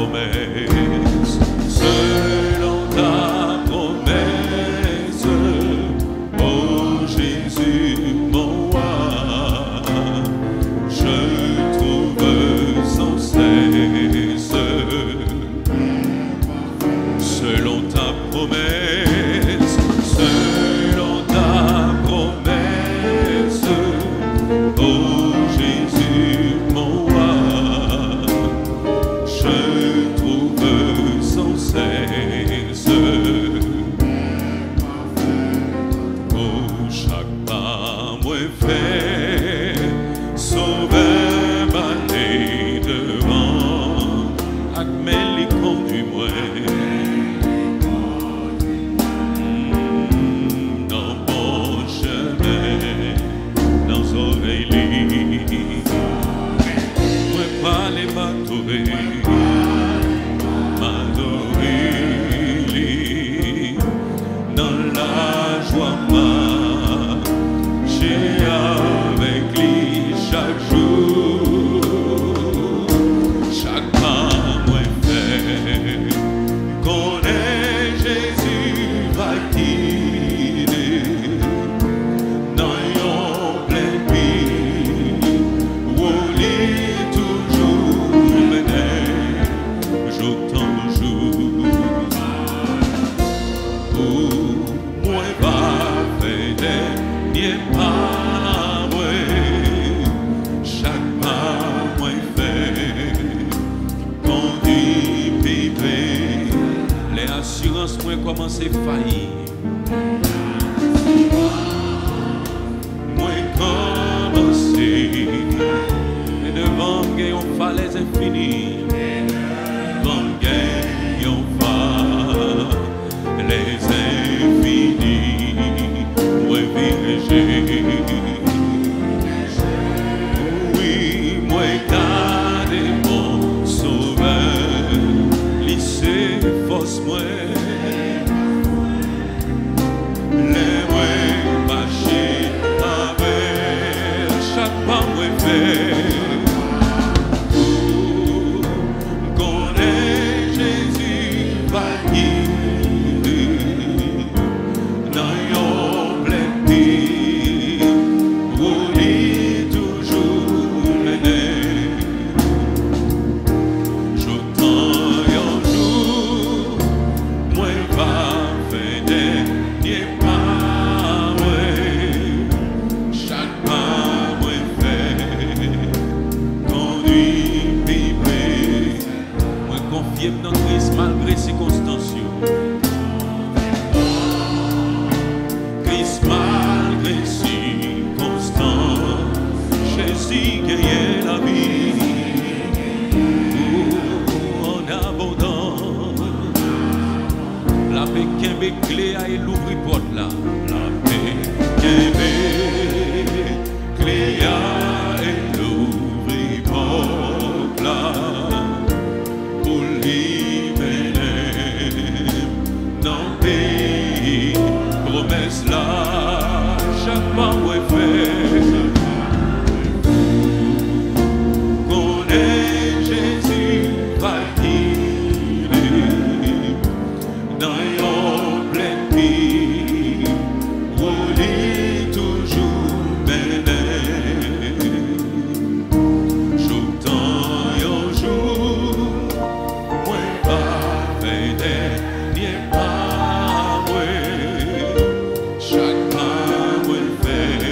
promesse, selon ta promesse, oh Jésus, mon roi, je trouve sans cesse, selon ta promesse, selon ta promesse, oh Jésus, mon roi, je trouve sans cesse, oh chaque pas moi fait, sauver m'aller devant, avec mes conduit moi. Dans bon chemin, dans oreilles, moi parler m'adorer, dans la joie j'ai avec lui chaque jour, chaque pas moi fait, connaît Jésus va guider dans un plein pays, où il toujours mener, jour tant jour, où moi va faire des pas moi, chaque pas moi fait, conduit bébé, les assurances moi commencent à faillir. Moi commencer, et devant me on falaise infinie, devant me on va les infinis, moi virger. Oui, moi garder mon sauveur, lycée force moi. Les moi marcher avec chaque pas moi faire. Connaît Jésus va guider dans un plein pays, où il toujours mener. Jour tant un jour, moi va faire des pas, chaque pas moi fait, conduit bébé, moi confié dans Christ malgré circonstances. Christ malgré circonstances, Jésus gagne la vie, en abondance. La paix qui est clé à l'ouvrir porte là. La paix qui est clé à l'ouvrir porte là. Pour libérer dans le pays, promesse là, chaque pas où est fait. Connaît Jésus va guider dans un plein pays, où il toujours mener. Jour tant un jour, moi va faire des pas, chaque pas moi fait,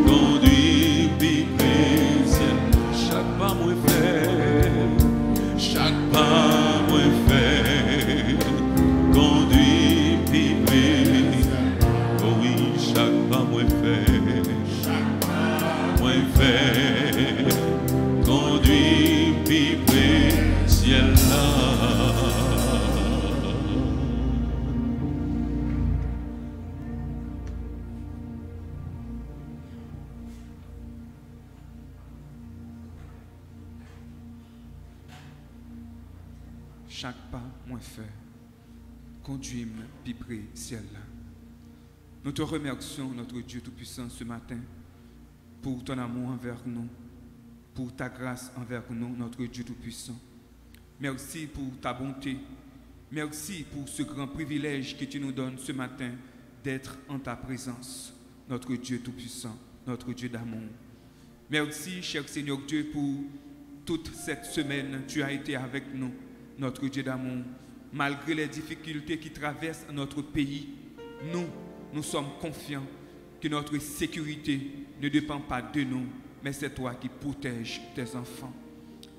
conduit bébé, chaque pas moi fait, chaque pas moi fait, conduit bébé, oh oui, chaque pas moi fait, conduit bébé, ciel là. Chaque pas moins fait, conduis-moi puis près ciel là. Nous te remercions, notre Dieu Tout-Puissant, ce matin, pour ton amour envers nous, pour ta grâce envers nous, notre Dieu Tout-Puissant. Merci pour ta bonté. Merci pour ce grand privilège que tu nous donnes ce matin d'être en ta présence, notre Dieu Tout-Puissant, notre Dieu d'amour. Merci, cher Seigneur Dieu, pour toute cette semaine, tu as été avec nous, notre Dieu d'amour. Malgré les difficultés qui traversent notre pays, nous sommes confiants que notre sécurité ne dépend pas de nous, mais c'est toi qui protèges tes enfants.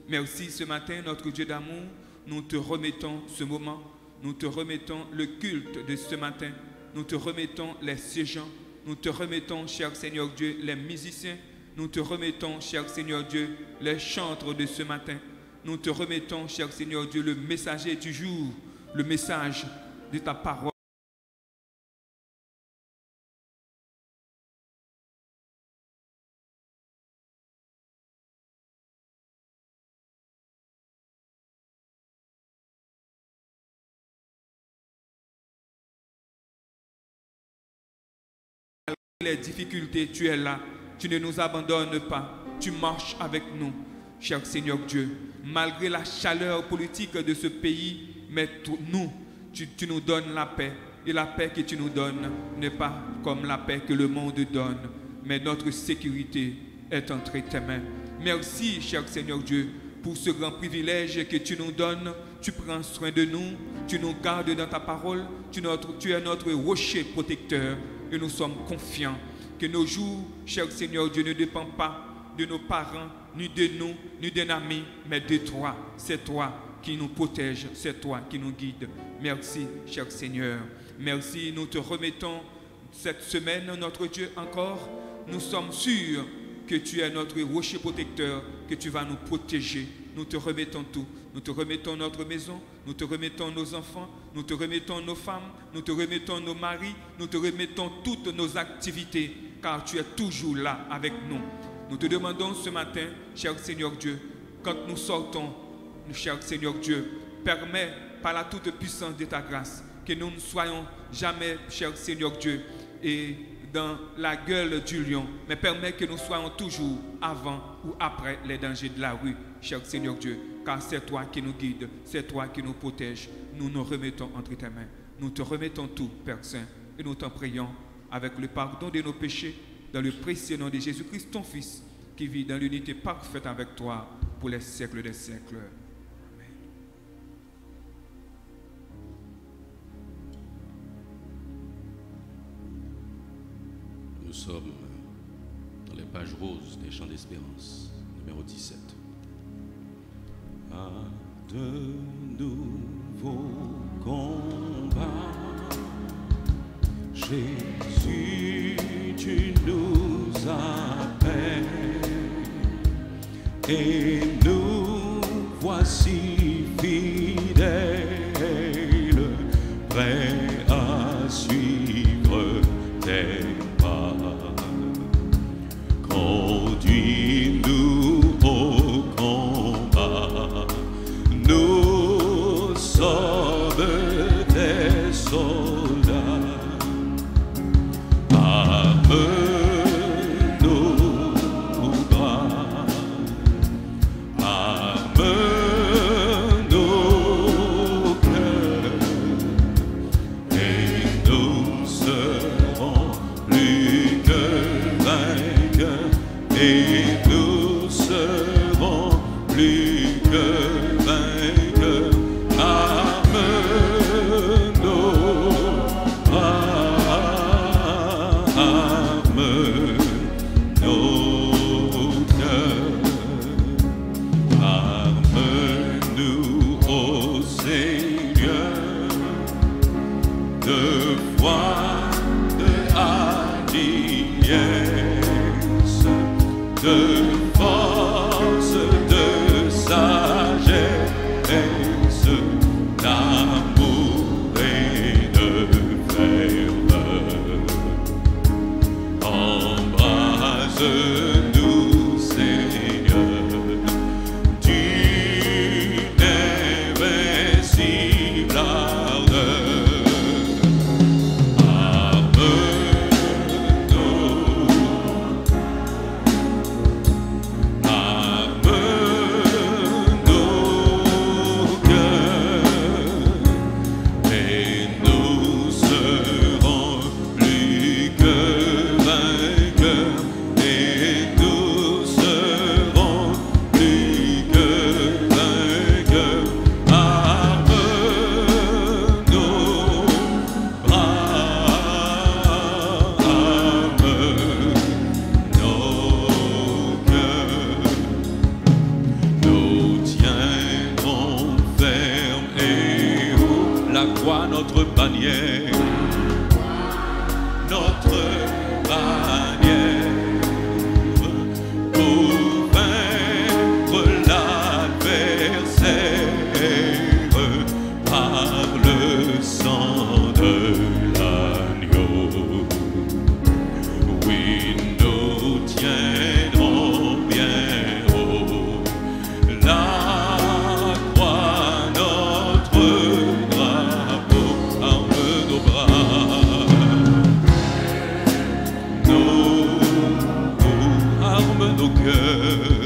Merci ce matin, notre Dieu d'amour, nous te remettons ce moment, nous te remettons le culte de ce matin, nous te remettons les séjours, nous te remettons, cher Seigneur Dieu, les musiciens, nous te remettons, cher Seigneur Dieu, les chantres de ce matin, nous te remettons, cher Seigneur Dieu, le messager du jour, le message de ta parole. Les difficultés, tu es là, tu ne nous abandonnes pas, tu marches avec nous, cher Seigneur Dieu. Malgré la chaleur politique de ce pays, mais tu nous donnes la paix. Et la paix que tu nous donnes n'est pas comme la paix que le monde donne, mais notre sécurité est entre tes mains. Merci, cher Seigneur Dieu, pour ce grand privilège que tu nous donnes. Tu prends soin de nous, tu nous gardes dans ta parole, tu es notre rocher protecteur. Et nous sommes confiants que nos jours, cher Seigneur Dieu, ne dépendent pas de nos parents, ni de nous, ni d'un ami, mais de toi. C'est toi qui nous protège, c'est toi qui nous guide. Merci, cher Seigneur. Merci, nous te remettons cette semaine, notre Dieu, encore. Nous sommes sûrs que tu es notre rocher protecteur, que tu vas nous protéger. Nous te remettons tout. Nous te remettons notre maison, nous te remettons nos enfants, nous te remettons nos femmes, nous te remettons nos maris, nous te remettons toutes nos activités, car tu es toujours là avec nous. Nous te demandons ce matin, cher Seigneur Dieu, quand nous sortons, cher Seigneur Dieu, permets par la toute puissance de ta grâce que nous ne soyons jamais, cher Seigneur Dieu, et dans la gueule du lion, mais permets que nous soyons toujours avant ou après les dangers de la rue, cher Seigneur Dieu, car c'est toi qui nous guides, c'est toi qui nous protèges. Nous nous remettons entre tes mains. Nous te remettons tout, Père Saint, et nous t'en prions avec le pardon de nos péchés, dans le précieux nom de Jésus-Christ, ton Fils, qui vit dans l'unité parfaite avec toi pour les siècles des siècles. Amen. Nous sommes dans les pages roses des Chants d'Espérance, numéro 17. À de nouveaux combats, Jésus, tu nous appelles et nous voici fidèles, prêts à suivre tes pas. Conduis-nous au combat, nous sommes tes soldats. Arme-nous bras, arme-nous cœurs, et nous serons plus que vainqueurs, et nous serons plus que vainqueurs. Arme-nous bras, arme-nous cœurs, arme-nous ô Seigneur, de foi, de hardiesse, de force, de sagesse, d'amour et de ferveur. Embrase-nous, Seigneur, d'une invincible ardeur. croix notre bannière, notre bannière, pour vaincre l'adversaire par le sang de l'agneau. Oui, nous tiendrons bien haut la croix, notre drapeau, arme nos bras, arme nos cœurs,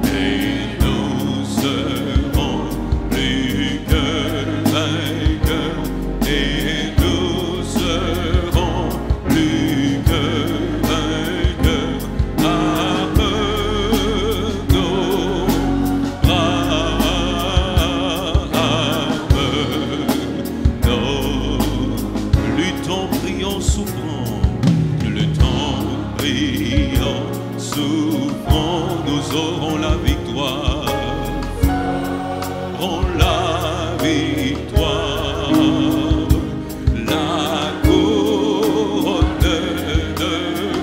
et nous serons plus que vainqueurs, et nous serons plus que vainqueurs. Arme nos bras, luttons, prions, souffrons, luttons, prions, souffrons, nous aurons la victoire, aurons la victoire, la couronne de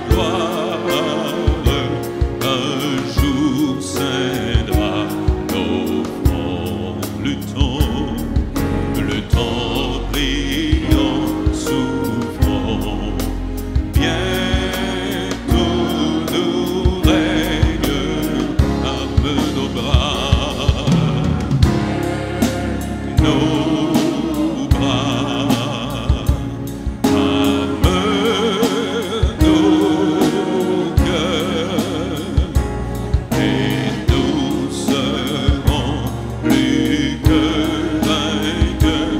gloire, un jour ceindra nos fronts. Luttons, luttons, prions, souffrons, bientôt nous règne, arme nos bras, arme nos cœurs, et nous serons plus que vainqueurs,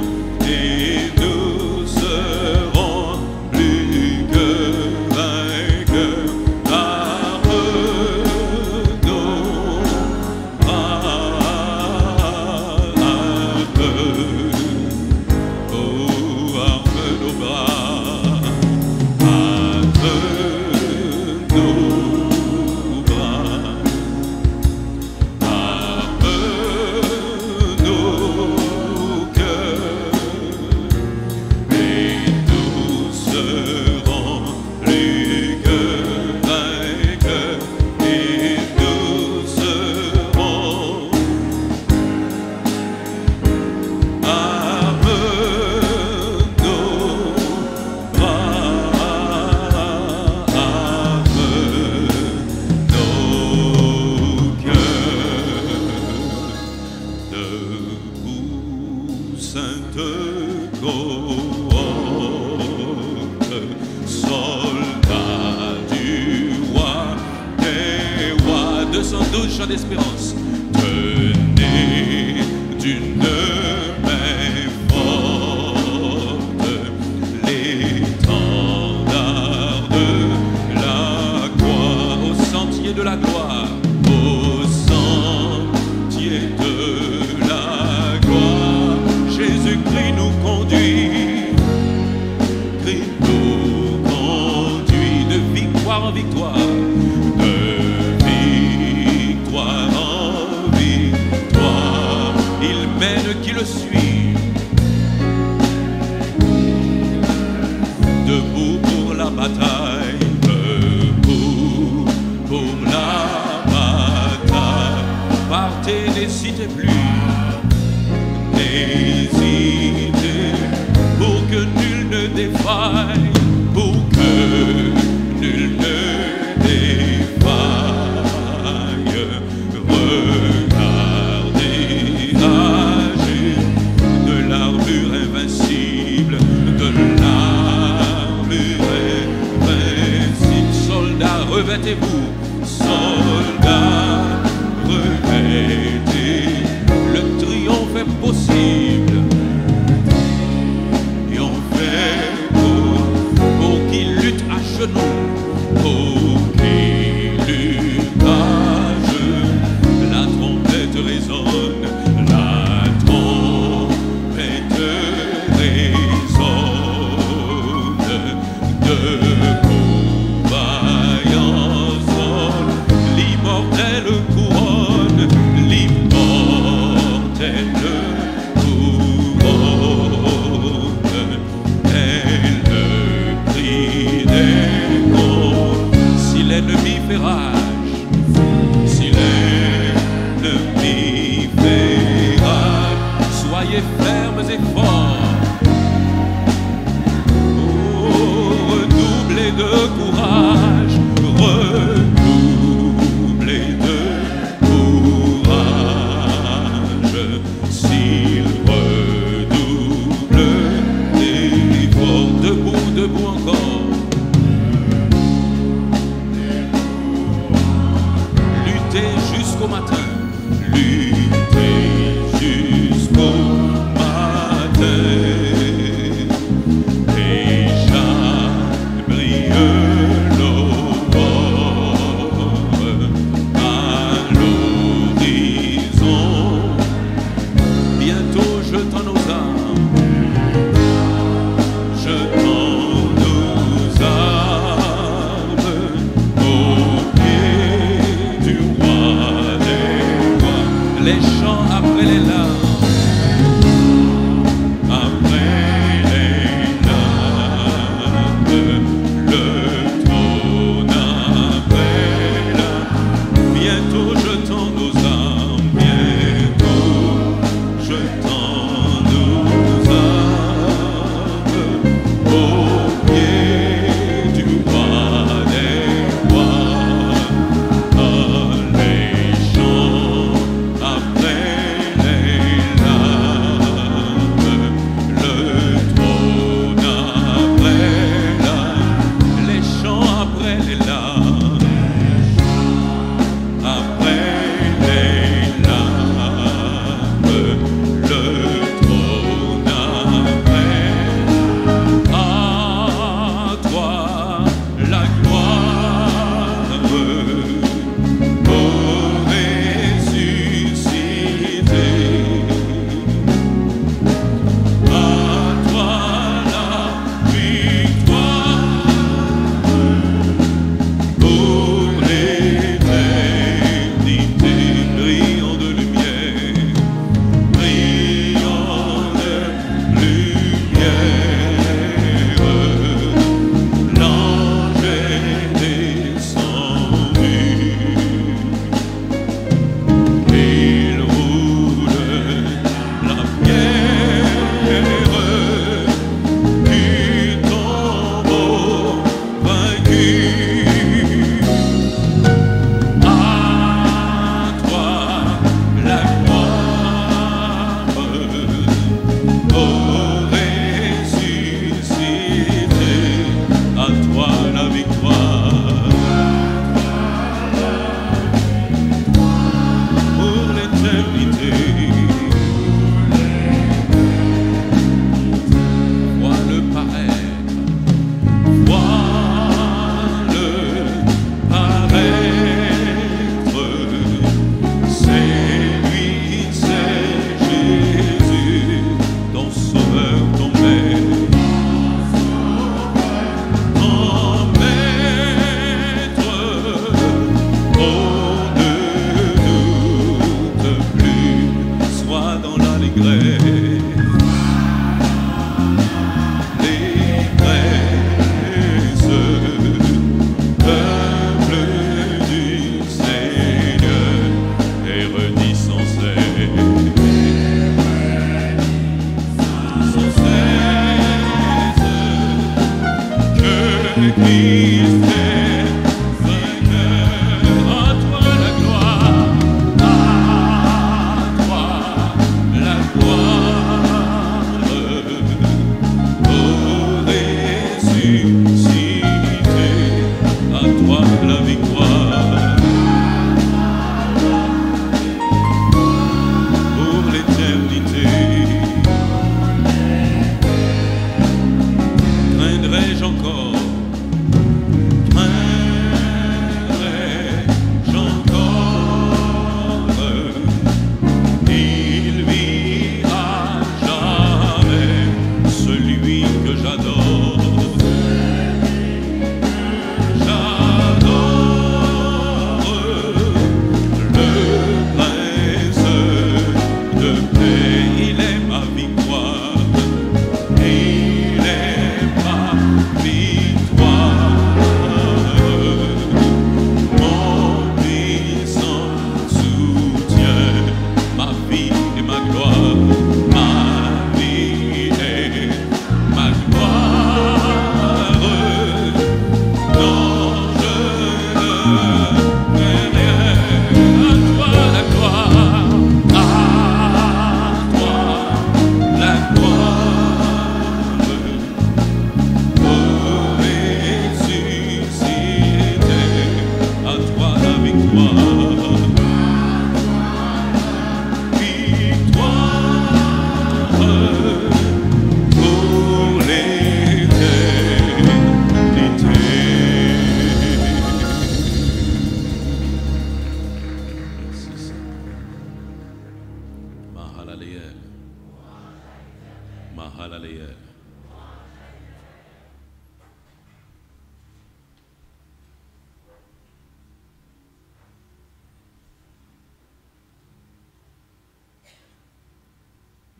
et nous serons plus que vainqueurs. Arme nos Sainte cohorte, soldats du roi des rois, 212 chants d'espérance, tenez d'une main forte l'étendard de la croix, au sentier de la gloire, au sentier de la gloire. Jésus-Christ nous conduit, de victoire en victoire, de victoire en victoire. Il mène qui le suit, debout pour la bataille, debout pour la bataille. Partez, n'hésitez plus, n'hésitez, pour que nul ne défaille, pour que nul ne défaille. Regardez, âgé de l'armure invincible, de l'armure invincible. Soldats, revêtez-vous, soldats, revêtez, le triomphe est possible. Et on fait pour qu'il lutte à genoux, pour qu'il lutte à genoux. La trompette résonne, la trompette résonne. Debout, vaillant sol, l'immortelle couronne fait rage, si l'ennemi fait rage, soyez fermes et forts. Oh, redoublez de courage, redoublez de courage, s'il redouble d'efforts, debout, debout encore. Luttez jusqu'au matin, luttez jusqu'au matin. Déjà brille l'aurore à l'horizon. Bientôt jetant nos armes, jetant nos armes au pied du roi des rois. Les chants après les larmes, après les larmes, le trône appelle. Bientôt jetant nos armes, bientôt jetant nos armes au pied du roi des rois. Les chants après les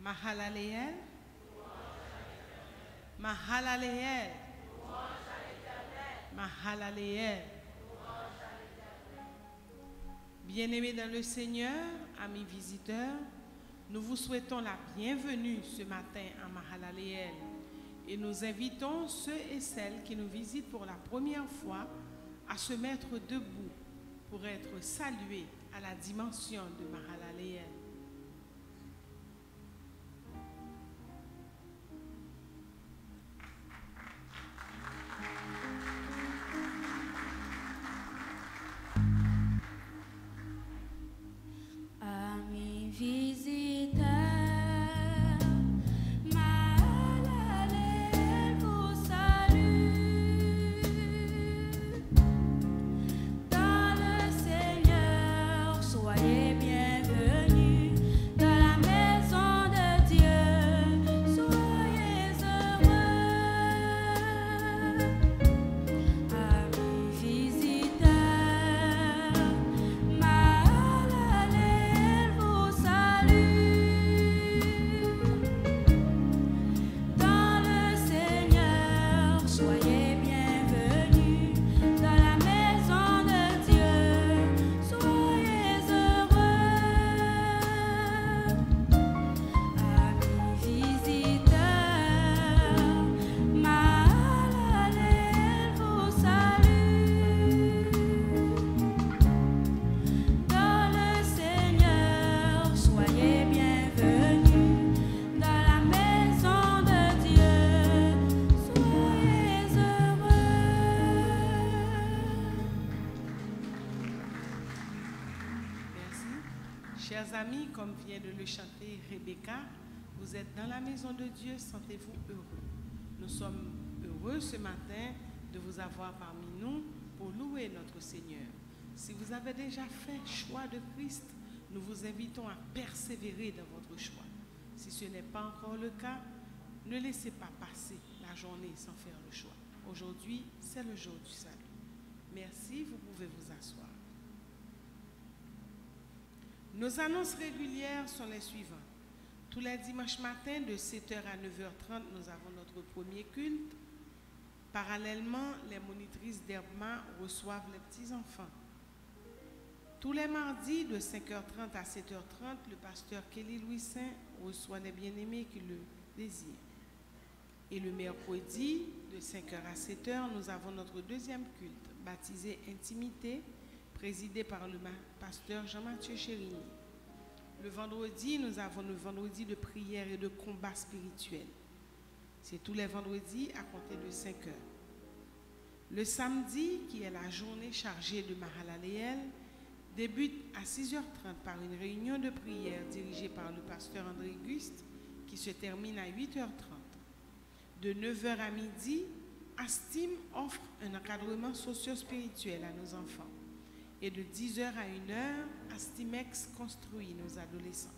Mahalaleel. Mahalaleel. Mahalaleel. Bien-aimés dans le Seigneur, amis visiteurs, nous vous souhaitons la bienvenue ce matin à Mahalaleel et nous invitons ceux et celles qui nous visitent pour la première fois à se mettre debout pour être salués à la dimension de Mahalaleel. Chers amis, comme vient de le chanter Rebecca, vous êtes dans la maison de Dieu, sentez-vous heureux. Nous sommes heureux ce matin de vous avoir parmi nous pour louer notre Seigneur. Si vous avez déjà fait choix de Christ, nous vous invitons à persévérer dans votre choix. Si ce n'est pas encore le cas, ne laissez pas passer la journée sans faire le choix. Aujourd'hui, c'est le jour du salut. Merci, vous pouvez vous asseoir. Nos annonces régulières sont les suivantes. Tous les dimanches matins de 7h à 9h30, nous avons notre premier culte. Parallèlement, les monitrices d'Herbma reçoivent les petits-enfants. Tous les mardis de 5h30 à 7h30, le pasteur Kelly Louis-Saint reçoit les bien-aimés qui le désirent. Et le mercredi, de 5h à 7h, nous avons notre deuxième culte, baptisé Intimité, présidé par le pasteur Jean-Mathieu Chérigny. Le vendredi, nous avons le vendredi de prière et de combat spirituel. C'est tous les vendredis à compter de 5 heures. Le samedi, qui est la journée chargée de Mahalaleel, débute à 6h30 par une réunion de prière dirigée par le pasteur André Guste qui se termine à 8h30. De 9h à midi, Astim offre un encadrement socio-spirituel à nos enfants. Et de 10h à 1h, Astimex construit nos adolescents.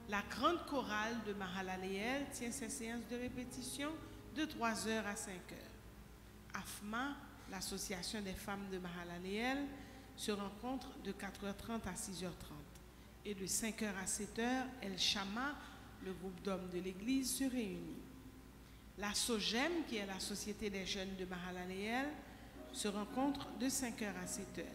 La grande chorale de Mahalaleel tient ses séances de répétition de 3h à 5h. AFMA, l'association des femmes de Mahalaleel, se rencontre de 4h30 à 6h30. Et de 5h à 7h, El Shama, le groupe d'hommes de l'église, se réunit. La SOGEM, qui est la Société des jeunes de Mahalaleel, se rencontre de 5h à 7h.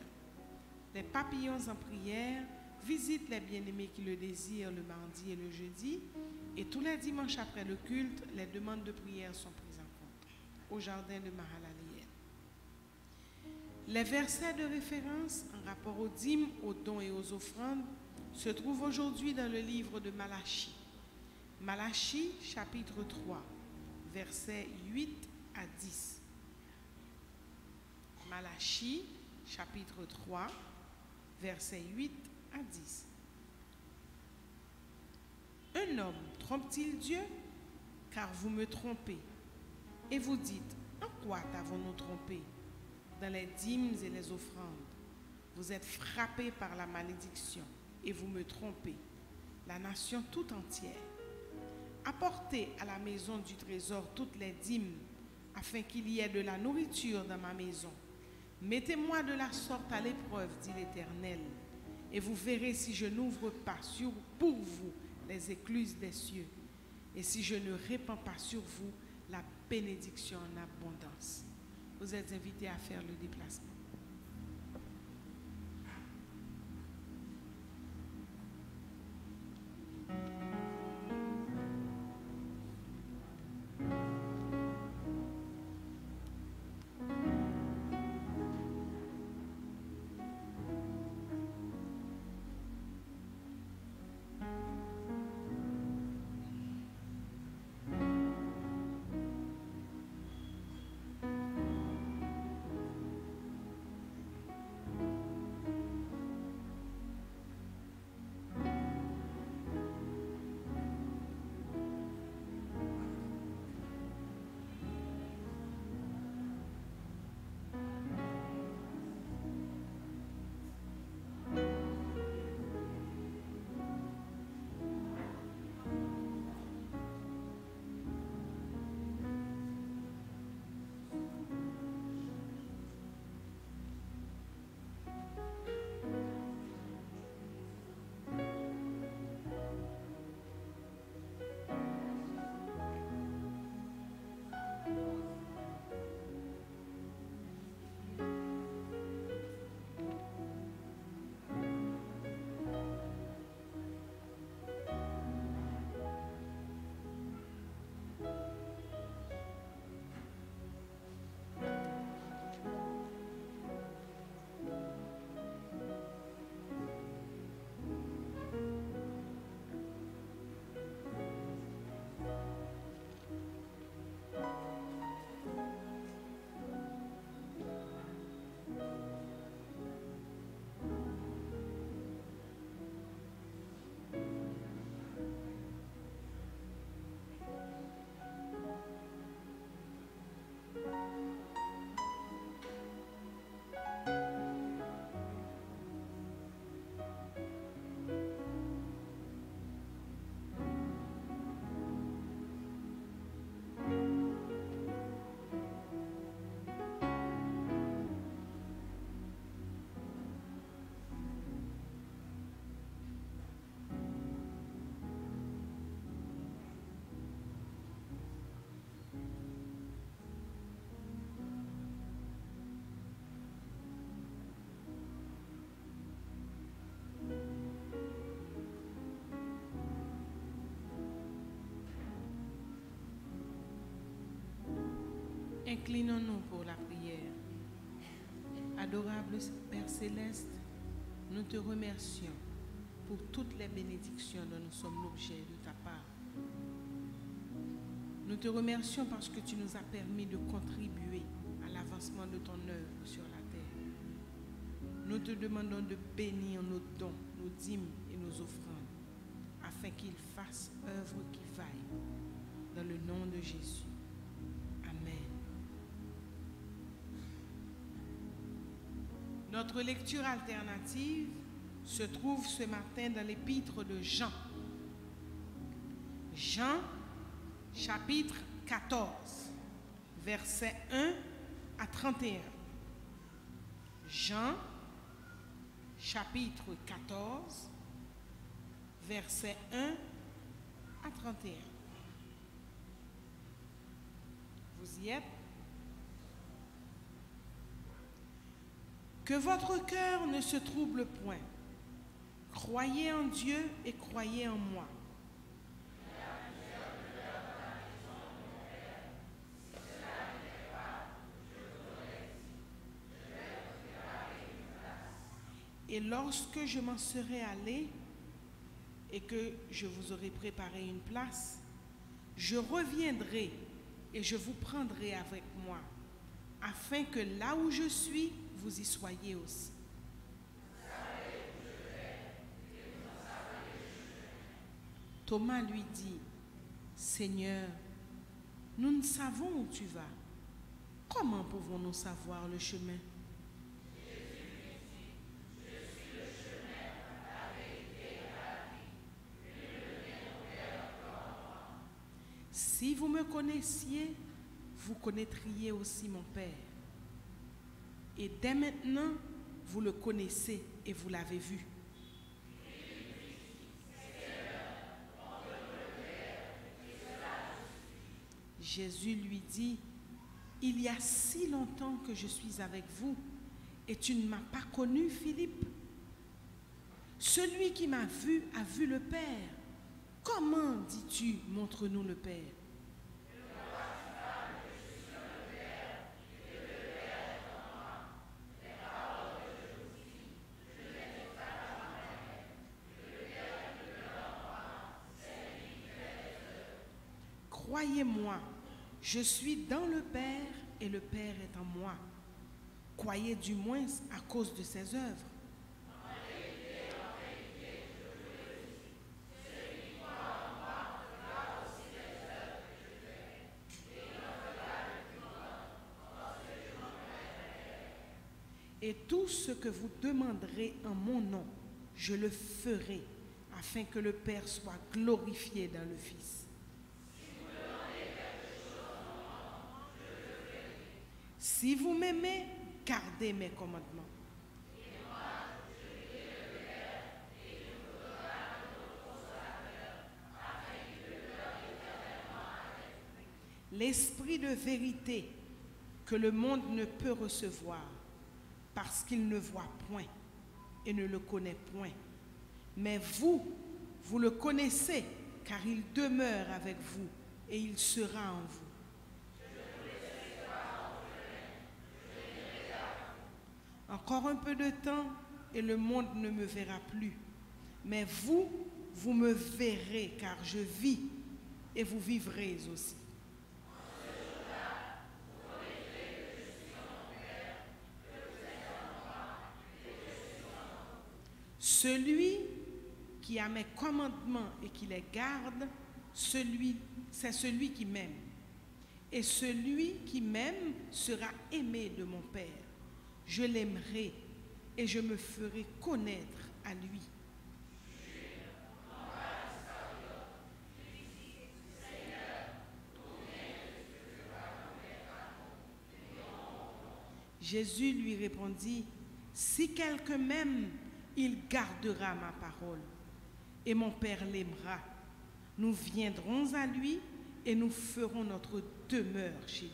Les papillons en prière visitent les bien-aimés qui le désirent le mardi et le jeudi. Et tous les dimanches après le culte, les demandes de prière sont prises en compte au jardin de Mahalaleel. Les versets de référence en rapport aux dîmes, aux dons et aux offrandes se trouvent aujourd'hui dans le livre de Malachie. Malachie, chapitre 3, versets 8 à 10. Malachie, chapitre 3, versets 8 à 10. Un homme trompe-t-il Dieu? Car vous me trompez. Et vous dites, en quoi t'avons-nous trompé? Dans les dîmes et les offrandes. Vous êtes frappés par la malédiction et vous me trompez, la nation tout entière. Apportez à la maison du trésor toutes les dîmes, afin qu'il y ait de la nourriture dans ma maison. Mettez-moi de la sorte à l'épreuve, dit l'Éternel, et vous verrez si je n'ouvre pas pour vous les écluses des cieux, et si je ne répands pas sur vous la bénédiction en abondance. Vous êtes invités à faire le déplacement. Inclinons-nous pour la prière. Adorable Père Céleste, nous te remercions pour toutes les bénédictions dont nous sommes l'objet de ta part. Nous te remercions parce que tu nous as permis de contribuer à l'avancement de ton œuvre sur la terre. Nous te demandons de bénir nos dons, nos dîmes et nos offrandes, afin qu'ils fassent œuvre qui vaille. Dans le nom de Jésus. Amen. Notre lecture alternative se trouve ce matin dans l'épître de Jean. Jean, chapitre 14, versets 1 à 31. Jean, chapitre 14, versets 1 à 31. Vous y êtes? Que votre cœur ne se trouble point. Croyez en Dieu et croyez en moi. Et lorsque je m'en serai allé et que je vous aurai préparé une place, je reviendrai et je vous prendrai avec moi, afin que là où je suis, vous y soyez aussi. Thomas lui dit, Seigneur, nous ne savons où tu vas. Comment pouvons-nous savoir le chemin? Si vous me connaissiez, vous connaîtriez aussi mon Père. Et dès maintenant, vous le connaissez et vous l'avez vu. Jésus lui dit, il y a si longtemps que je suis avec vous et tu ne m'as pas connu, Philippe. Celui qui m'a vu a vu le Père. Comment dis-tu, montre-nous le Père? Croyez-moi, je suis dans le Père et le Père est en moi. Croyez du moins à cause de ses œuvres. Et tout ce que vous demanderez en mon nom, je le ferai, afin que le Père soit glorifié dans le Fils. Si vous m'aimez, gardez mes commandements. L'esprit de vérité que le monde ne peut recevoir, parce qu'il ne voit point et ne le connaît point. Mais vous, vous le connaissez, car il demeure avec vous et il sera en vous. Encore un peu de temps et le monde ne me verra plus. Mais vous, vous me verrez, car je vis et vous vivrez aussi. Celui qui a mes commandements et qui les garde, c'est celui qui m'aime. Et celui qui m'aime sera aimé de mon Père. Je l'aimerai et je me ferai connaître à lui. Jésus lui répondit, si quelqu'un m'aime, il gardera ma parole, et mon Père l'aimera. Nous viendrons à lui et nous ferons notre demeure chez lui.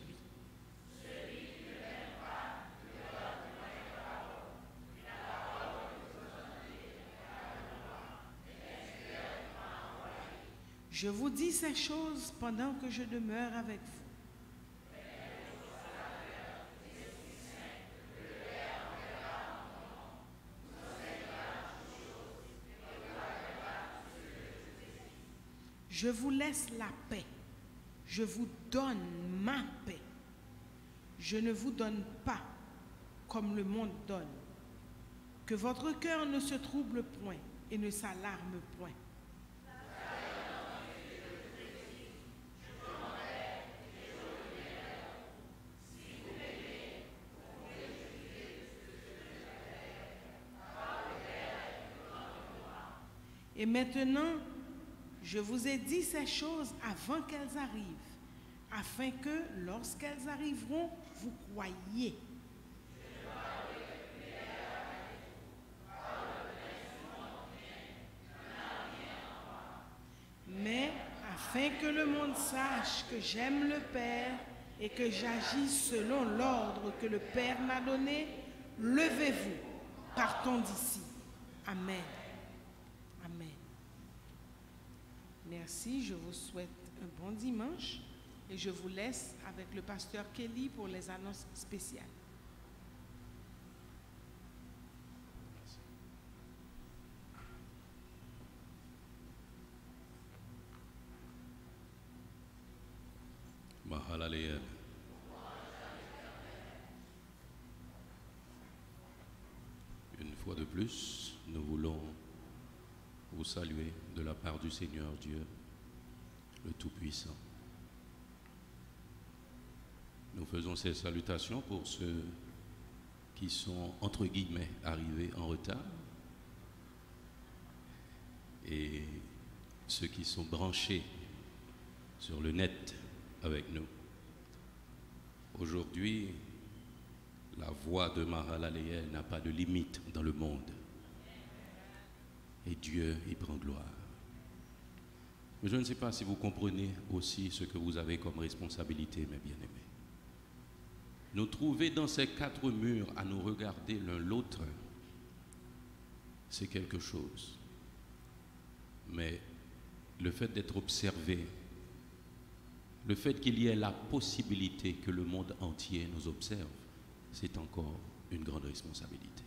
Je vous dis ces choses pendant que je demeure avec vous. Je vous laisse la paix. Je vous donne ma paix. Je ne vous donne pas comme le monde donne. Que votre cœur ne se trouble point et ne s'alarme point. Et maintenant, je vous ai dit ces choses avant qu'elles arrivent, afin que, lorsqu'elles arriveront, vous croyiez. Mais afin que le monde sache que j'aime le Père et que j'agis selon l'ordre que le Père m'a donné, levez-vous, partons d'ici. Amen. Amen. Merci, je vous souhaite un bon dimanche et je vous laisse avec le pasteur Kelly pour les annonces spéciales. Mahalalel. Une fois de plus, nous voulons vous saluer de la part du Seigneur Dieu, le Tout-Puissant. Nous faisons ces salutations pour ceux qui sont, entre guillemets, arrivés en retard et ceux qui sont branchés sur le net avec nous. Aujourd'hui, la voix de Mahalalel n'a pas de limite dans le monde. Et Dieu y prend gloire. Je ne sais pas si vous comprenez aussi ce que vous avez comme responsabilité, mes bien-aimés. Nous trouver dans ces quatre murs à nous regarder l'un l'autre, c'est quelque chose. Mais le fait d'être observé, le fait qu'il y ait la possibilité que le monde entier nous observe, c'est encore une grande responsabilité.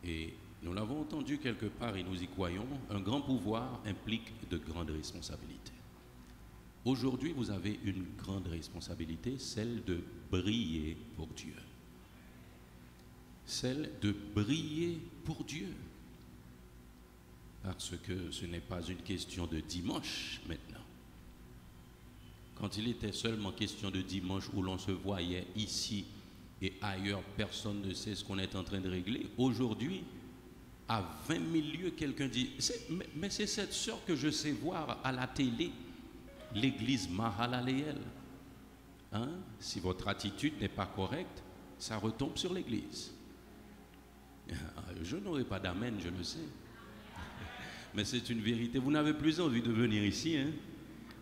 Et nous l'avons entendu quelque part et nous y croyons, un grand pouvoir implique de grandes responsabilités. Aujourd'hui, vous avez une grande responsabilité, celle de briller pour Dieu. Celle de briller pour Dieu. Parce que ce n'est pas une question de dimanche maintenant. Quand il était seulement question de dimanche où l'on se voyait ici et ailleurs, personne ne sait ce qu'on est en train de régler. Aujourd'hui, à 20 000 lieues, quelqu'un dit « Mais c'est cette sœur que je sais voir à la télé, l'église Mahalaleel. » Hein? Si votre attitude n'est pas correcte, ça retombe sur l'église. Je n'aurai pas d'amen, je le sais. Mais c'est une vérité. Vous n'avez plus envie de venir ici. Hein?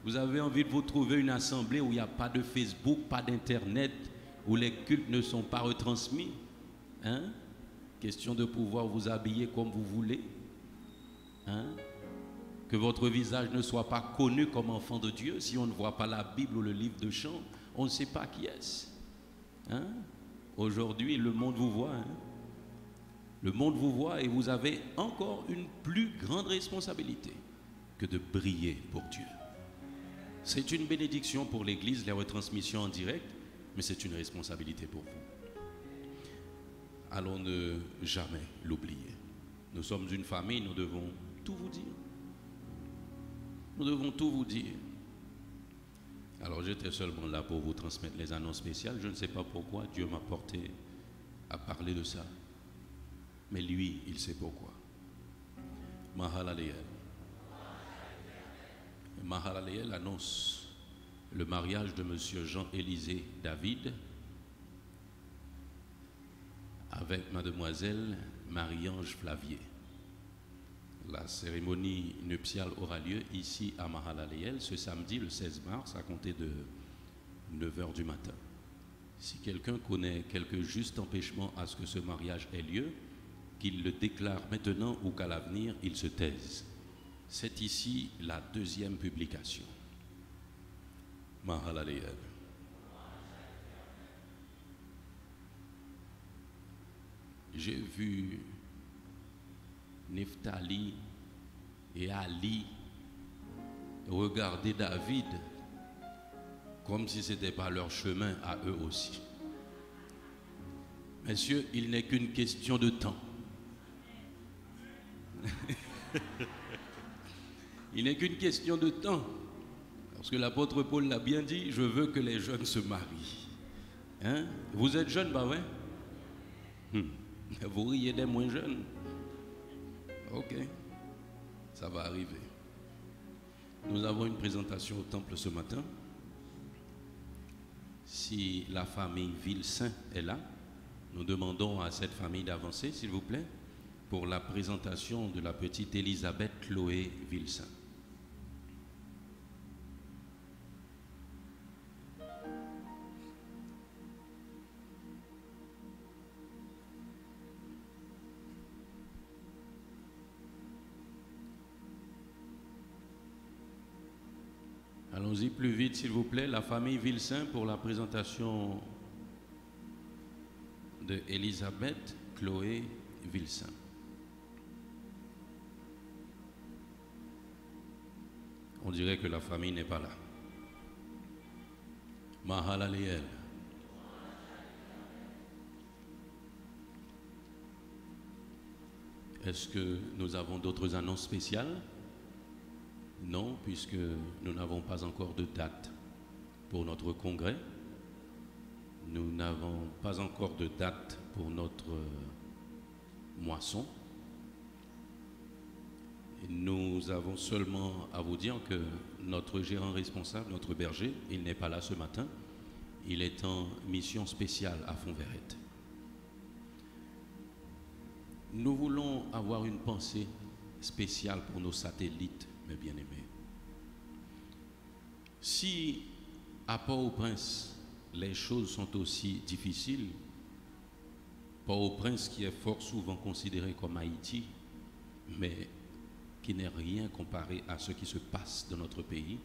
Vous avez envie de vous trouver une assemblée où il n'y a pas de Facebook, pas d'Internet, où les cultes ne sont pas retransmis. Hein? Question de pouvoir vous habiller comme vous voulez. Hein? Que votre visage ne soit pas connu comme enfant de Dieu. Si on ne voit pas la Bible ou le livre de chant, on ne sait pas qui est-ce. Hein? Aujourd'hui, le monde vous voit. Hein? Le monde vous voit et vous avez encore une plus grande responsabilité que de briller pour Dieu. C'est une bénédiction pour l'Église, les retransmissions en direct, mais c'est une responsabilité pour vous. Allons ne jamais l'oublier. Nous sommes une famille, nous devons tout vous dire. Nous devons tout vous dire. Alors j'étais seulement là pour vous transmettre les annonces spéciales. Je ne sais pas pourquoi Dieu m'a porté à parler de ça. Mais lui, il sait pourquoi. Mahalaleel. Mahalaleel annonce le mariage de M. Jean-Élisée David avec mademoiselle Marie-Ange Flavier. La cérémonie nuptiale aura lieu ici à Mahalaleel ce samedi le 16 mars à compter de 9h du matin. Si quelqu'un connaît quelques justes empêchements à ce que ce mariage ait lieu, qu'il le déclare maintenant ou qu'à l'avenir, il se taise. C'est ici la deuxième publication. Mahalaleel. J'ai vu Nephtali et Ali regarder David comme si ce n'était pas leur chemin à eux aussi. Messieurs, il n'est qu'une question de temps. Il n'est qu'une question de temps. Parce que l'apôtre Paul l'a bien dit, je veux que les jeunes se marient. Hein? Vous êtes jeunes, bah ouais? Vous riez des moins jeunes. Ok, ça va arriver. Nous avons une présentation au temple ce matin. Si la famille Vilsaint est là, nous demandons à cette famille d'avancer, s'il vous plaît, pour la présentation de la petite Elisabeth Chloé Vilsaint. Allons-y plus vite, s'il vous plaît, la famille Vilsaint pour la présentation de Elisabeth Chloé Vilsaint. On dirait que la famille n'est pas là. Mahalaleel. Est-ce que nous avons d'autres annonces spéciales? Non, puisque nous n'avons pas encore de date pour notre congrès. Nous n'avons pas encore de date pour notre moisson. Nous avons seulement à vous dire que notre gérant responsable, notre berger, il n'est pas là ce matin. Il est en mission spéciale à Fonds-Verrette. Nous voulons avoir une pensée spéciale pour nos satellites mes bien-aimés. Si à Port-au-Prince, les choses sont aussi difficiles, Port-au-Prince qui est fort souvent considéré comme Haïti, mais qui n'est rien comparé à ce qui se passe dans notre pays,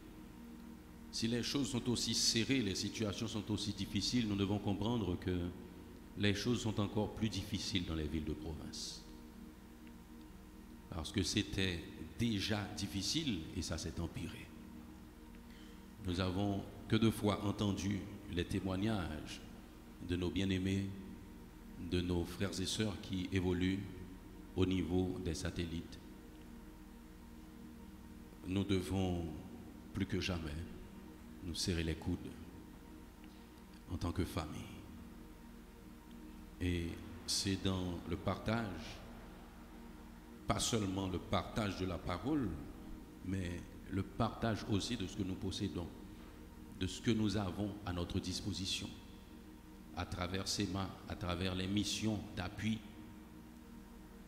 si les choses sont aussi serrées, les situations sont aussi difficiles, nous devons comprendre que les choses sont encore plus difficiles dans les villes de province. Parce que c'était déjà difficile et ça s'est empiré. Nous avons que de fois entendu les témoignages de nos bien-aimés, de nos frères et sœurs qui évoluent au niveau des satellites. Nous devons plus que jamais nous serrer les coudes en tant que famille. Et c'est dans le partage, pas seulement le partage de la parole, mais le partage aussi de ce que nous possédons, de ce que nous avons à notre disposition, à travers SEMA, à travers les missions d'appui,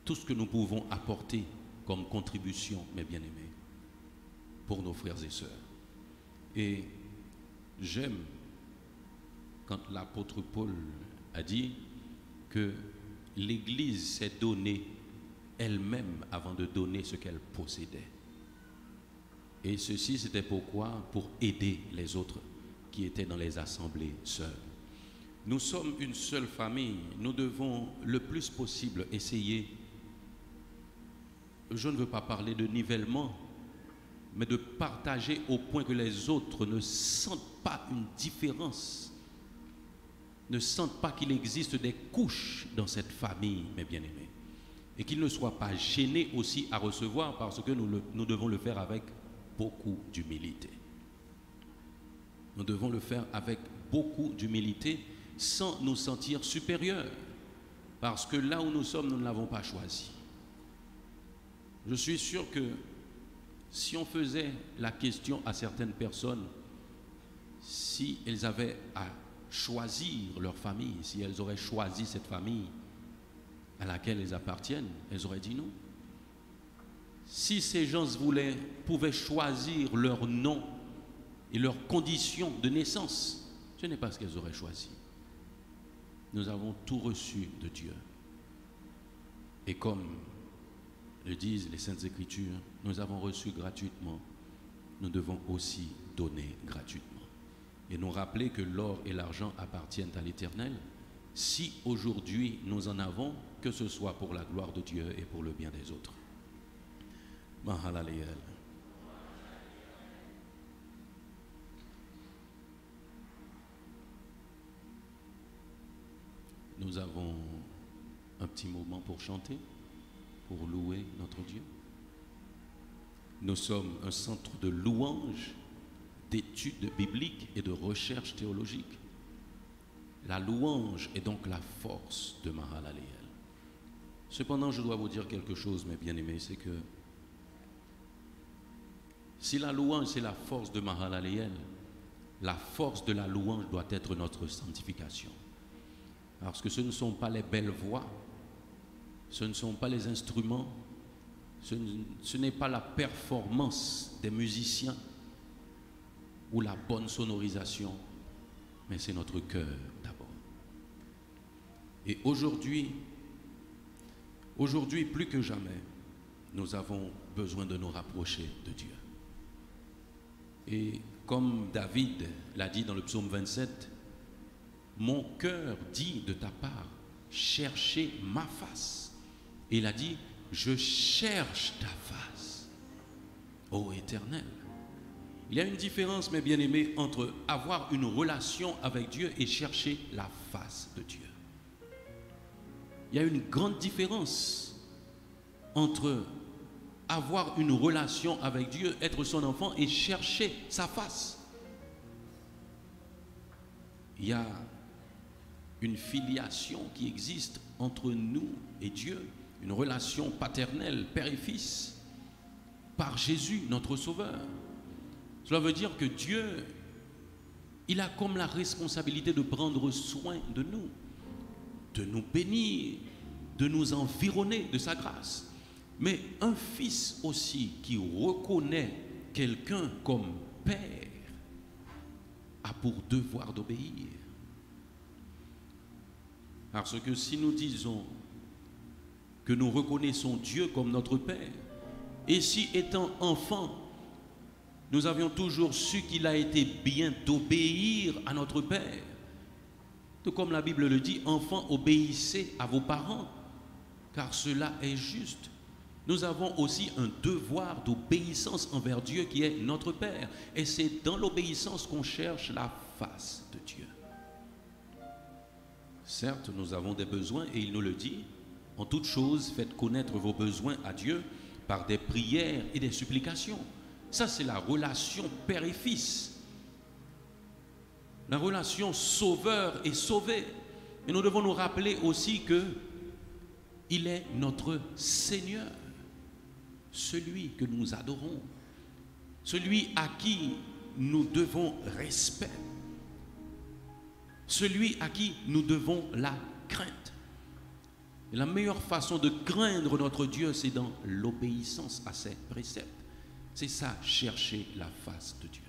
tout ce que nous pouvons apporter comme contribution, mes bien-aimés, pour nos frères et sœurs. Et j'aime quand l'apôtre Paul a dit que l'Église s'est donnée elle-même avant de donner ce qu'elle possédait. Et ceci, c'était pourquoi? Pour aider les autres qui étaient dans les assemblées sœurs. Nous sommes une seule famille. Nous devons le plus possible essayer, je ne veux pas parler de nivellement, mais de partager au point que les autres ne sentent pas une différence, ne sentent pas qu'il existe des couches dans cette famille, mes bien-aimés, et qu'ils ne soient pas gênés aussi à recevoir, parce que nous devons le faire avec beaucoup d'humilité. Nous devons le faire avec beaucoup d'humilité, sans nous sentir supérieurs, parce que là où nous sommes, nous ne l'avons pas choisi. Je suis sûr que si on faisait la question à certaines personnes, si elles avaient à choisir leur famille, si elles auraient choisi cette famille à laquelle elles appartiennent, elles auraient dit non. Si ces gens pouvaient choisir leur nom et leurs conditions de naissance, ce n'est pas ce qu'elles auraient choisi. Nous avons tout reçu de Dieu. Et comme le disent les Saintes Écritures, nous avons reçu gratuitement, nous devons aussi donner gratuitement. Et nous rappeler que l'or et l'argent appartiennent à l'Éternel. Si aujourd'hui nous en avons, que ce soit pour la gloire de Dieu et pour le bien des autres. Mahalaleel. Nous avons un petit moment pour chanter, pour louer notre Dieu. Nous sommes un centre de louange, d'études bibliques et de recherche théologique. La louange est donc la force de Mahalaleel. Cependant, je dois vous dire quelque chose, mes bien-aimés, c'est que si la louange c'est la force de Mahalaleel, la force de la louange doit être notre sanctification. Parce que ce ne sont pas les belles voix, ce ne sont pas les instruments, ce n'est pas la performance des musiciens ou la bonne sonorisation, mais c'est notre cœur d'abord. Et aujourd'hui, plus que jamais, nous avons besoin de nous rapprocher de Dieu. Et comme David l'a dit dans le psaume 27, mon cœur dit de ta part, cherchez ma face. Et il a dit, je cherche ta face, ô Éternel. Il y a une différence, mes bien-aimés, entre avoir une relation avec Dieu et chercher la face de Dieu. Il y a une grande différence entre avoir une relation avec Dieu, être son enfant et chercher sa face. Il y a une filiation qui existe entre nous et Dieu, une relation paternelle, père et fils, par Jésus, notre Sauveur. Cela veut dire que Dieu, il a comme la responsabilité de prendre soin de nous bénir, de nous environner de sa grâce. Mais un fils aussi qui reconnaît quelqu'un comme père a pour devoir d'obéir. Parce que si nous disons que nous reconnaissons Dieu comme notre Père, et si étant enfant, nous avions toujours su qu'il a été bien d'obéir à notre Père, tout comme la Bible le dit, enfants, obéissez à vos parents, car cela est juste. Nous avons aussi un devoir d'obéissance envers Dieu qui est notre Père. Et c'est dans l'obéissance qu'on cherche la face de Dieu. Certes, nous avons des besoins et il nous le dit. En toute chose, faites connaître vos besoins à Dieu par des prières et des supplications. Ça, c'est la relation père et fils. La relation sauveur et sauvé. Et nous devons nous rappeler aussi que il est notre Seigneur, celui que nous adorons, celui à qui nous devons respect, celui à qui nous devons la crainte. Et la meilleure façon de craindre notre Dieu, c'est dans l'obéissance à ses préceptes. C'est ça, chercher la face de Dieu.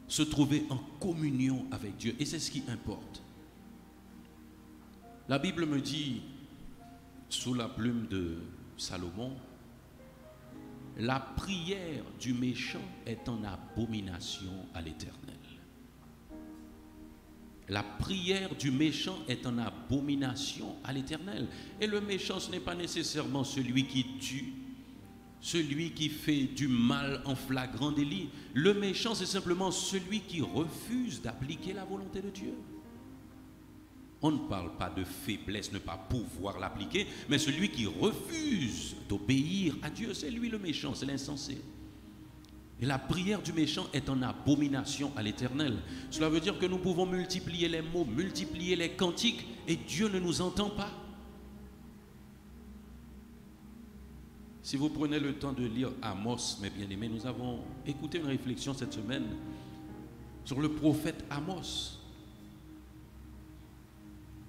Se trouver en communion avec Dieu. Et c'est ce qui importe. La Bible me dit, sous la plume de Salomon, la prière du méchant est en abomination à l'Éternel. La prière du méchant est en abomination à l'Éternel. Et le méchant, ce n'est pas nécessairement celui qui tue, celui qui fait du mal en flagrant délit. Le méchant, c'est simplement celui qui refuse d'appliquer la volonté de Dieu. On ne parle pas de faiblesse, ne pas pouvoir l'appliquer, mais celui qui refuse d'obéir à Dieu, c'est lui le méchant, c'est l'insensé. Et la prière du méchant est en abomination à l'Éternel. Cela veut dire que nous pouvons multiplier les mots, multiplier les cantiques, et Dieu ne nous entend pas. Si vous prenez le temps de lire Amos, mes bien-aimés, nous avons écouté une réflexion cette semaine sur le prophète Amos.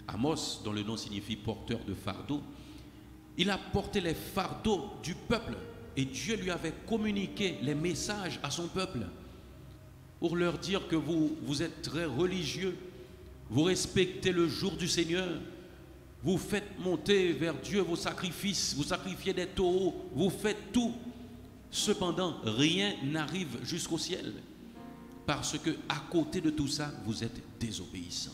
Amos, dont le nom signifie porteur de fardeau, il a porté les fardeaux du peuple et Dieu lui avait communiqué les messages à son peuple pour leur dire que vous êtes très religieux, vous respectez le jour du Seigneur, vous faites monter vers Dieu vos sacrifices, vous sacrifiez des taureaux, vous faites tout. Cependant, rien n'arrive jusqu'au ciel parce que à côté de tout ça, vous êtes désobéissants.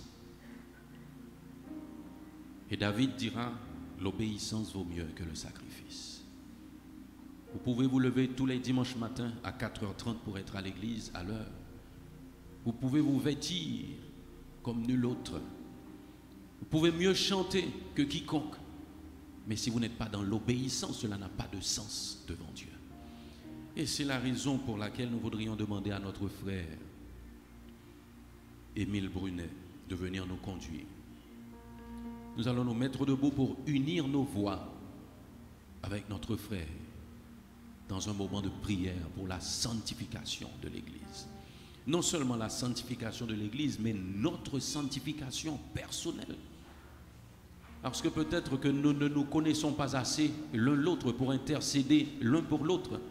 Et David dira, l'obéissance vaut mieux que le sacrifice. Vous pouvez vous lever tous les dimanches matins à 4h30 pour être à l'église à l'heure. Vous pouvez vous vêtir comme nul autre. Vous pouvez mieux chanter que quiconque. Mais si vous n'êtes pas dans l'obéissance, cela n'a pas de sens devant Dieu. Et c'est la raison pour laquelle nous voudrions demander à notre frère Émile Brunet de venir nous conduire. Nous allons nous mettre debout pour unir nos voix avec notre frère dans un moment de prière pour la sanctification de l'Église. Non seulement la sanctification de l'Église, mais notre sanctification personnelle. Parce que peut-être que nous ne nous connaissons pas assez l'un l'autre pour intercéder l'un pour l'autre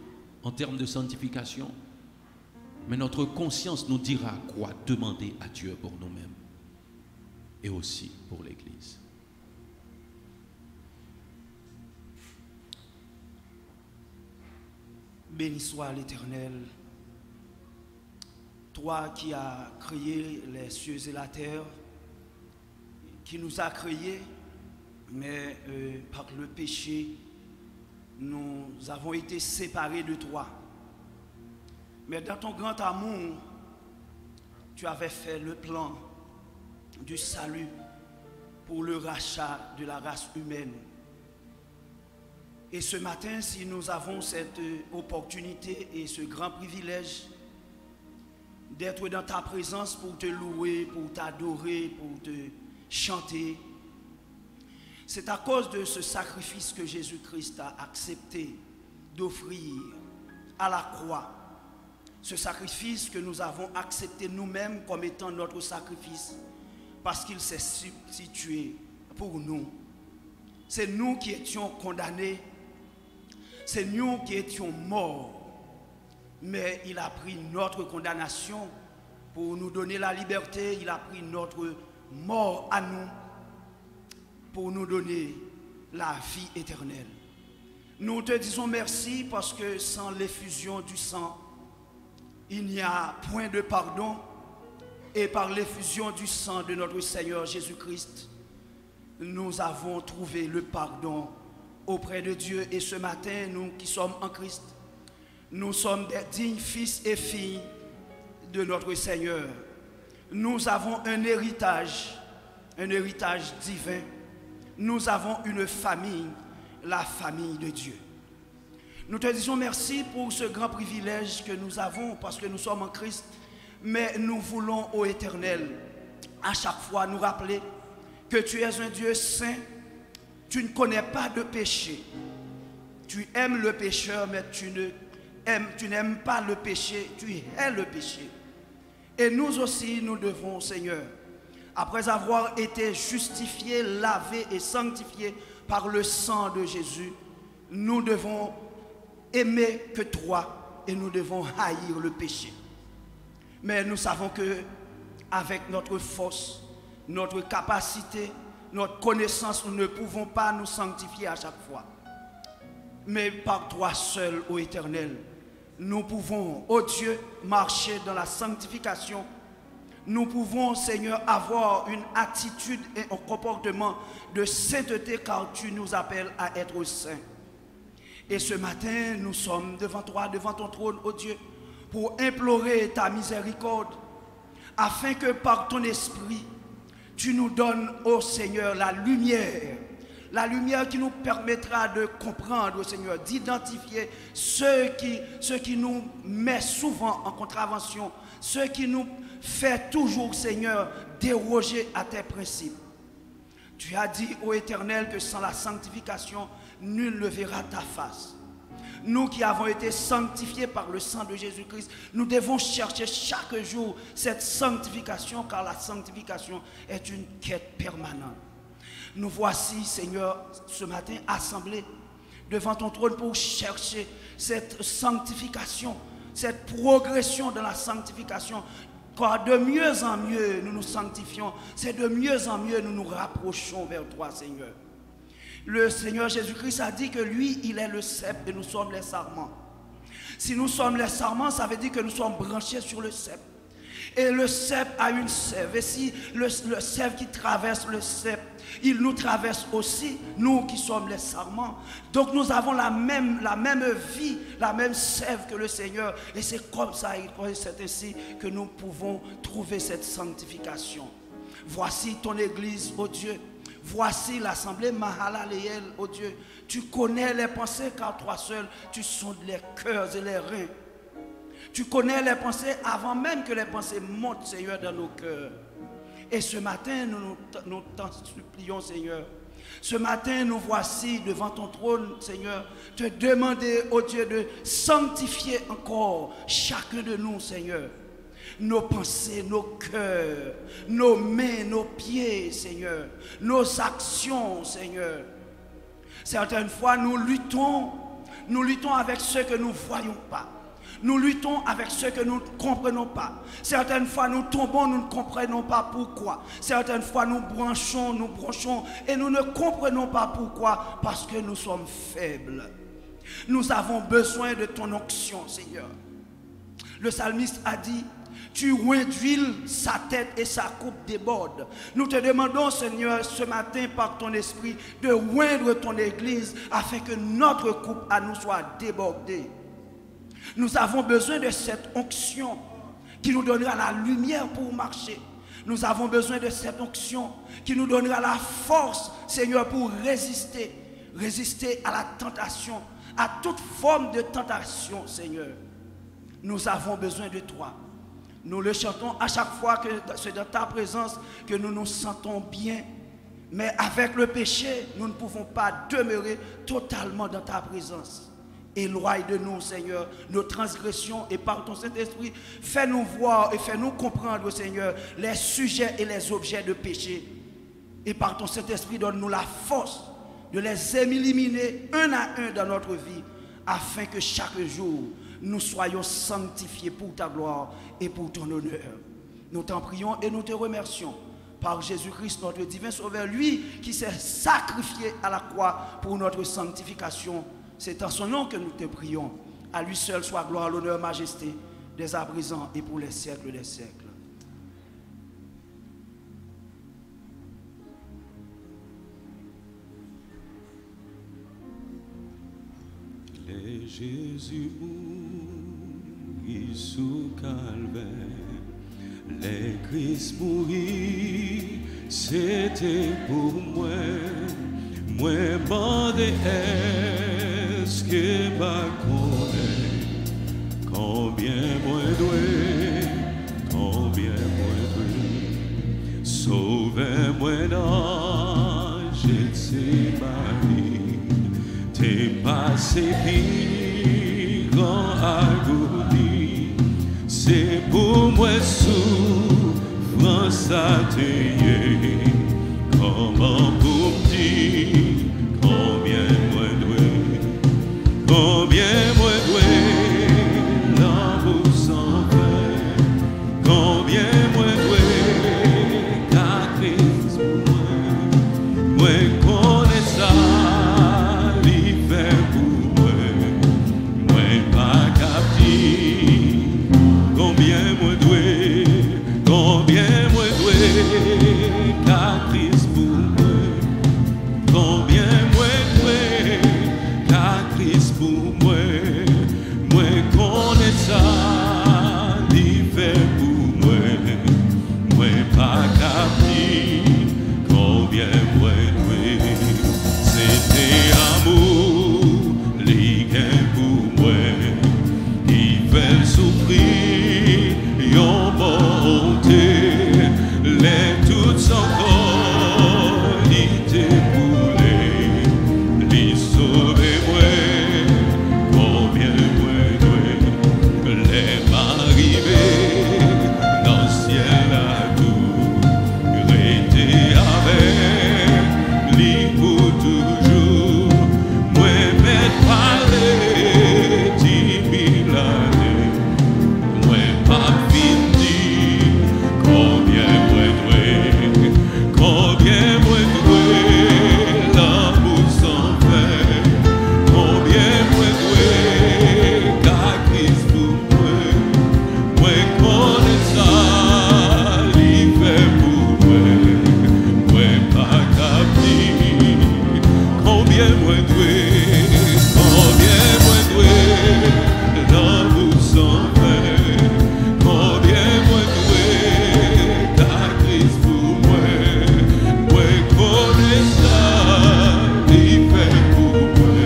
en termes de sanctification. Mais notre conscience nous dira quoi demander à Dieu pour nous-mêmes et aussi pour l'Église. Béni soit l'Éternel, toi qui as créé les cieux et la terre, qui nous a créés, mais par le péché, nous avons été séparés de toi. Mais dans ton grand amour, tu avais fait le plan du salut pour le rachat de la race humaine. Et ce matin, si nous avons cette opportunité et ce grand privilège d'être dans ta présence pour te louer, pour t'adorer, pour te chanter, c'est à cause de ce sacrifice que Jésus-Christ a accepté d'offrir à la croix. Ce sacrifice que nous avons accepté nous-mêmes comme étant notre sacrifice parce qu'il s'est substitué pour nous. C'est nous qui étions condamnés c'est nous qui étions morts. Mais il a pris notre condamnation pour nous donner la liberté. Il a pris notre mort à nous pour nous donner la vie éternelle. Nous te disons merci parce que sans l'effusion du sang, il n'y a point de pardon. Et par l'effusion du sang de notre Seigneur Jésus-Christ, nous avons trouvé le pardon auprès de Dieu. Et ce matin, nous qui sommes en Christ, nous sommes des dignes fils et filles de notre Seigneur. Nous avons un héritage divin. Nous avons une famille, la famille de Dieu. Nous te disons merci pour ce grand privilège que nous avons parce que nous sommes en Christ. Mais nous voulons, ô Éternel, à chaque fois nous rappeler que tu es un Dieu saint, tu ne connais pas de péché. Tu aimes le pécheur, mais tu n'aimes pas le péché, tu hais le péché. Et nous aussi, nous devons, Seigneur, après avoir été justifiés, lavés et sanctifiés par le sang de Jésus, nous devons aimer que toi et nous devons haïr le péché. Mais nous savons que avec notre force, notre capacité, notre connaissance, nous ne pouvons pas nous sanctifier à chaque fois. Mais par toi seul, ô Éternel, nous pouvons, ô Dieu, marcher dans la sanctification. Nous pouvons, Seigneur, avoir une attitude et un comportement de sainteté car tu nous appelles à être saints. Et ce matin, nous sommes devant toi, devant ton trône, ô Dieu, pour implorer ta miséricorde, afin que par ton esprit, tu nous donnes, ô Seigneur, la lumière qui nous permettra de comprendre, Seigneur, d'identifier ce qui nous met souvent en contravention, ce qui nous fait toujours, Seigneur, déroger à tes principes. Tu as dit, ô Éternel, que sans la sanctification, nul ne verra ta face. Nous qui avons été sanctifiés par le sang de Jésus-Christ, nous devons chercher chaque jour cette sanctification, car la sanctification est une quête permanente. Nous voici, Seigneur, ce matin assemblés devant ton trône pour chercher cette sanctification, cette progression dans la sanctification. Car de mieux en mieux nous nous sanctifions, c'est de mieux en mieux nous nous rapprochons vers toi, Seigneur. Le Seigneur Jésus-Christ a dit que lui, il est le cep et nous sommes les sarments. Si nous sommes les sarments, ça veut dire que nous sommes branchés sur le cep. Et le cep a une sève. Et si le cep qui traverse le cep, il nous traverse aussi, nous qui sommes les sarments. Donc nous avons la même vie, la même sève que le Seigneur. Et c'est comme ça, c'est ainsi que nous pouvons trouver cette sanctification. Voici ton église, ô Dieu. Voici l'assemblée Mahalaleel, ô Dieu. Tu connais les pensées car toi seul, tu sondes les cœurs et les reins. Tu connais les pensées avant même que les pensées montent, Seigneur, dans nos cœurs. Et ce matin, nous t'en supplions, Seigneur. Ce matin, nous voici devant ton trône, Seigneur, te demander, ô Dieu, de sanctifier encore chacun de nous, Seigneur. Nos pensées, nos cœurs, nos mains, nos pieds, Seigneur, nos actions, Seigneur. Certaines fois, nous luttons avec ce que nous ne voyons pas. Nous luttons avec ce que nous ne comprenons pas. Certaines fois, nous tombons, nous ne comprenons pas pourquoi. Certaines fois, nous branchons et nous ne comprenons pas pourquoi. Parce que nous sommes faibles. Nous avons besoin de ton onction, Seigneur. Le psalmiste a dit, tu oins d'huile sa tête et sa coupe déborde. Nous te demandons, Seigneur, ce matin par ton esprit, de oindre ton église afin que notre coupe à nous soit débordée. Nous avons besoin de cette onction qui nous donnera la lumière pour marcher. Nous avons besoin de cette onction qui nous donnera la force, Seigneur, pour résister à la tentation, à toute forme de tentation, Seigneur. Nous avons besoin de toi. Nous le chantons à chaque fois que c'est dans ta présence que nous nous sentons bien. Mais avec le péché, nous ne pouvons pas demeurer totalement dans ta présence. Éloigne de nous, Seigneur, nos transgressions et par ton Saint-Esprit, fais-nous voir et fais-nous comprendre, Seigneur, les sujets et les objets de péché. Et par ton Saint-Esprit, donne-nous la force de les éliminer un à un dans notre vie, afin que chaque jour, nous soyons sanctifiés pour ta gloire et pour ton honneur. Nous t'en prions et nous te remercions par Jésus-Christ, notre divin Sauveur, lui qui s'est sacrifié à la croix pour notre sanctification. C'est en son nom que nous te prions. À lui seul soit gloire, l'honneur, majesté, dès à présent et pour les siècles des siècles. Les Jésus mourit sous calvaire, les Christ mourit, c'était pour moi. Moi, demandé est-ce que ma connaît combien moi dois, combien moi dois, sauvez-moi dans Gethsémani. T'es passé pire en agonie, c'est pour moi souffrance à t'aider. Comment pour dire combien moi dois, l'amour sans fin, combien moi dois, car Christ moi connais ça. Combien moi doué, car Christ pour moi. Combien moi doué, car Christ pour moi. Moi connais ça, il fait pour moi. Moi pas capté, combien moi doué. C'était amour, les gains pour moi. Il fait souffrir, yon monté, les toutes encore, il déboulé, il sauvé moi, combien moi dois, les m'arriver dans le ciel à tout, rester avec lui pour toujours, moi m'être parlé, 10 000 années, moi pas fini, combien moi doué, l'amour sans fin, combien moi doué, car Christ pour moi, moi connais ça, il fait pour moi, moi pas capté, combien moi doué, l'amour sans fin, combien moi doué, car Christ pour moi, moi connais ça, il fait pour moi,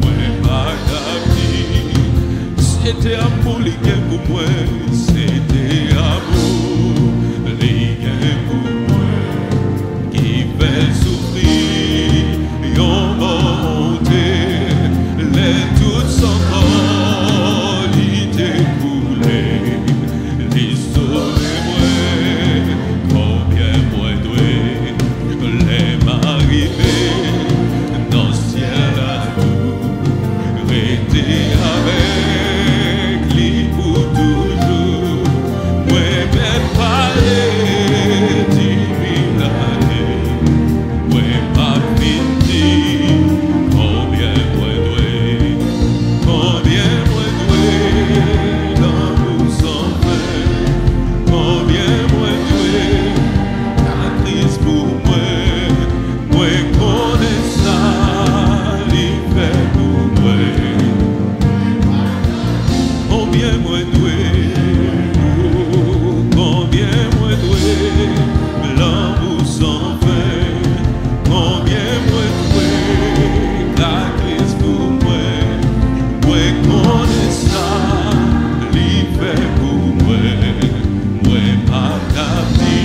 moi pas capté, c'était amour les gains pour moi, c'était amour les gains pour moi, qui fait souffrir, yon monté, les toutes sont morts, il découlé, les sauvés moi, combien moi doué, les m'arriver dans le ciel à tout, rester avec lui pour toujours, moi m'être parlé 10 000 années, moi pas fini, combien moi doué, l'amour sans fin, combien moi doué, car Christ pour moi, moi connais ça, il fait pour moi, combien moi doué, l'amour sans fin, combien moi doué, car Christ pour moi, moi connais ça, il fait pour moi, moi pas capté,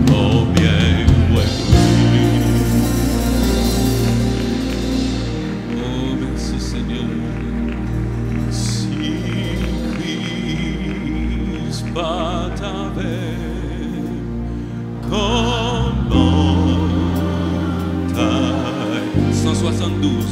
combien moi doué. Oh merci Seigneur, si Christ pas t'avait, comment taille 172,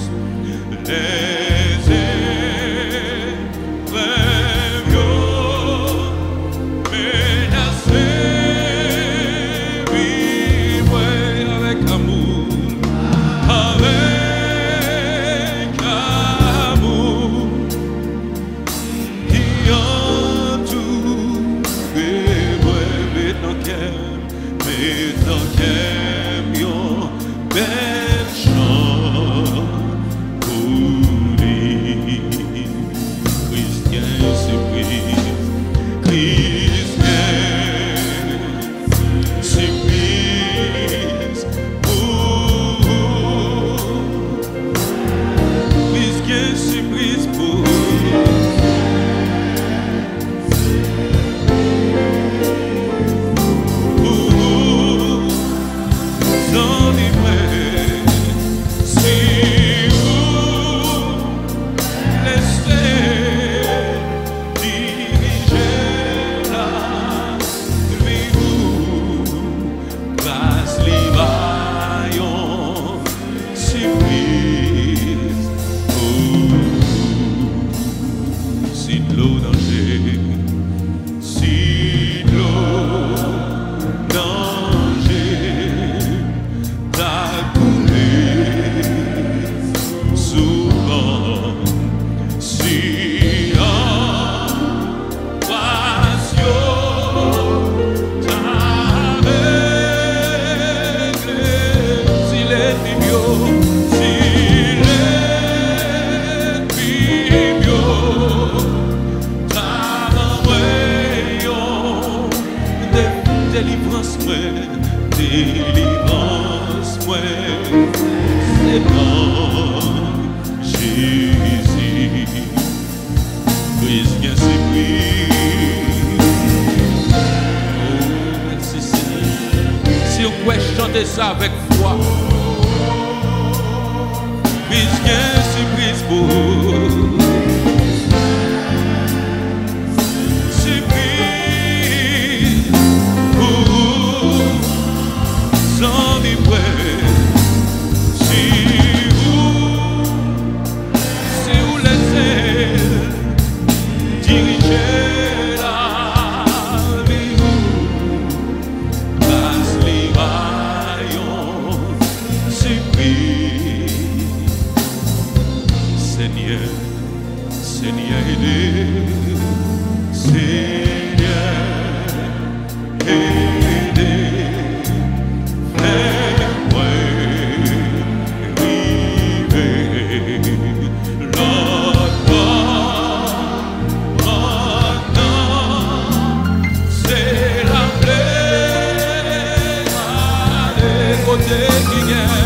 surprise. Oh, si de l'eau danger, si de l'eau danger, t'as coulé souvent, si en passion t'as réglé, si les bibios, si les bibios, t'as rayon, délivrance, c'est dans Jésus. Brise bien ses bruits. Oh, merci Seigneur. Si vous pouvez chanter ça avec foi. Brise bien ses brise beau. C'est brise pour sans vibrer. Seigneur, aidez, Seigneur, aidez, fais-moi vivre l'autre maintenant, c'est la plaie, allez, côté qui gagne.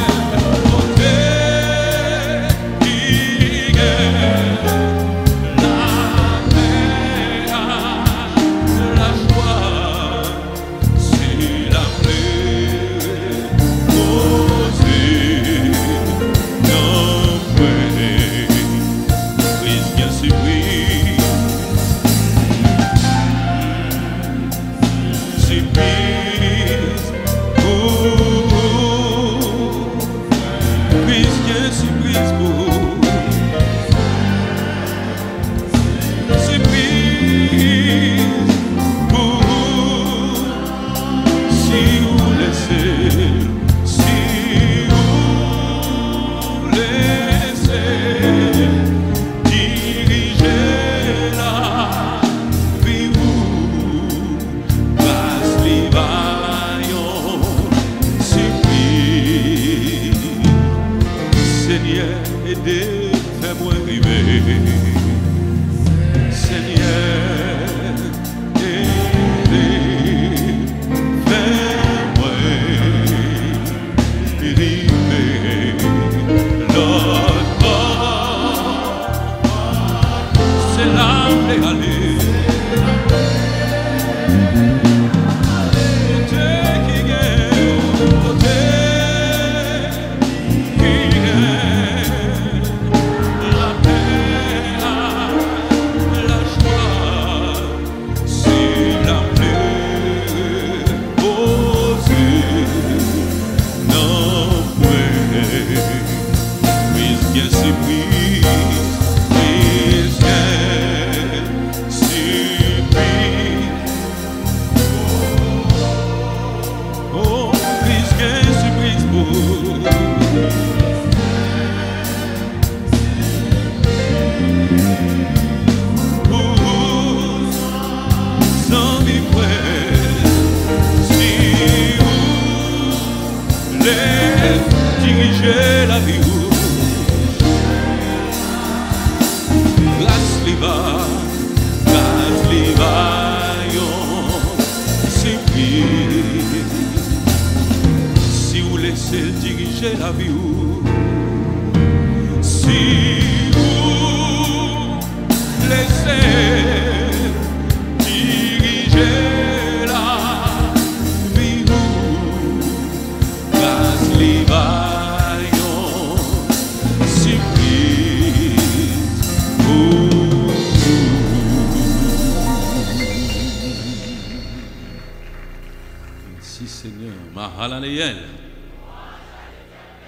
Diriger la vie, grâce les vaillants, c'est pire. Si vous laissez diriger la vie, si vous laissez diriger la vie, grâce les vaillants, c'est pire. Merci Seigneur. Mahalaleel.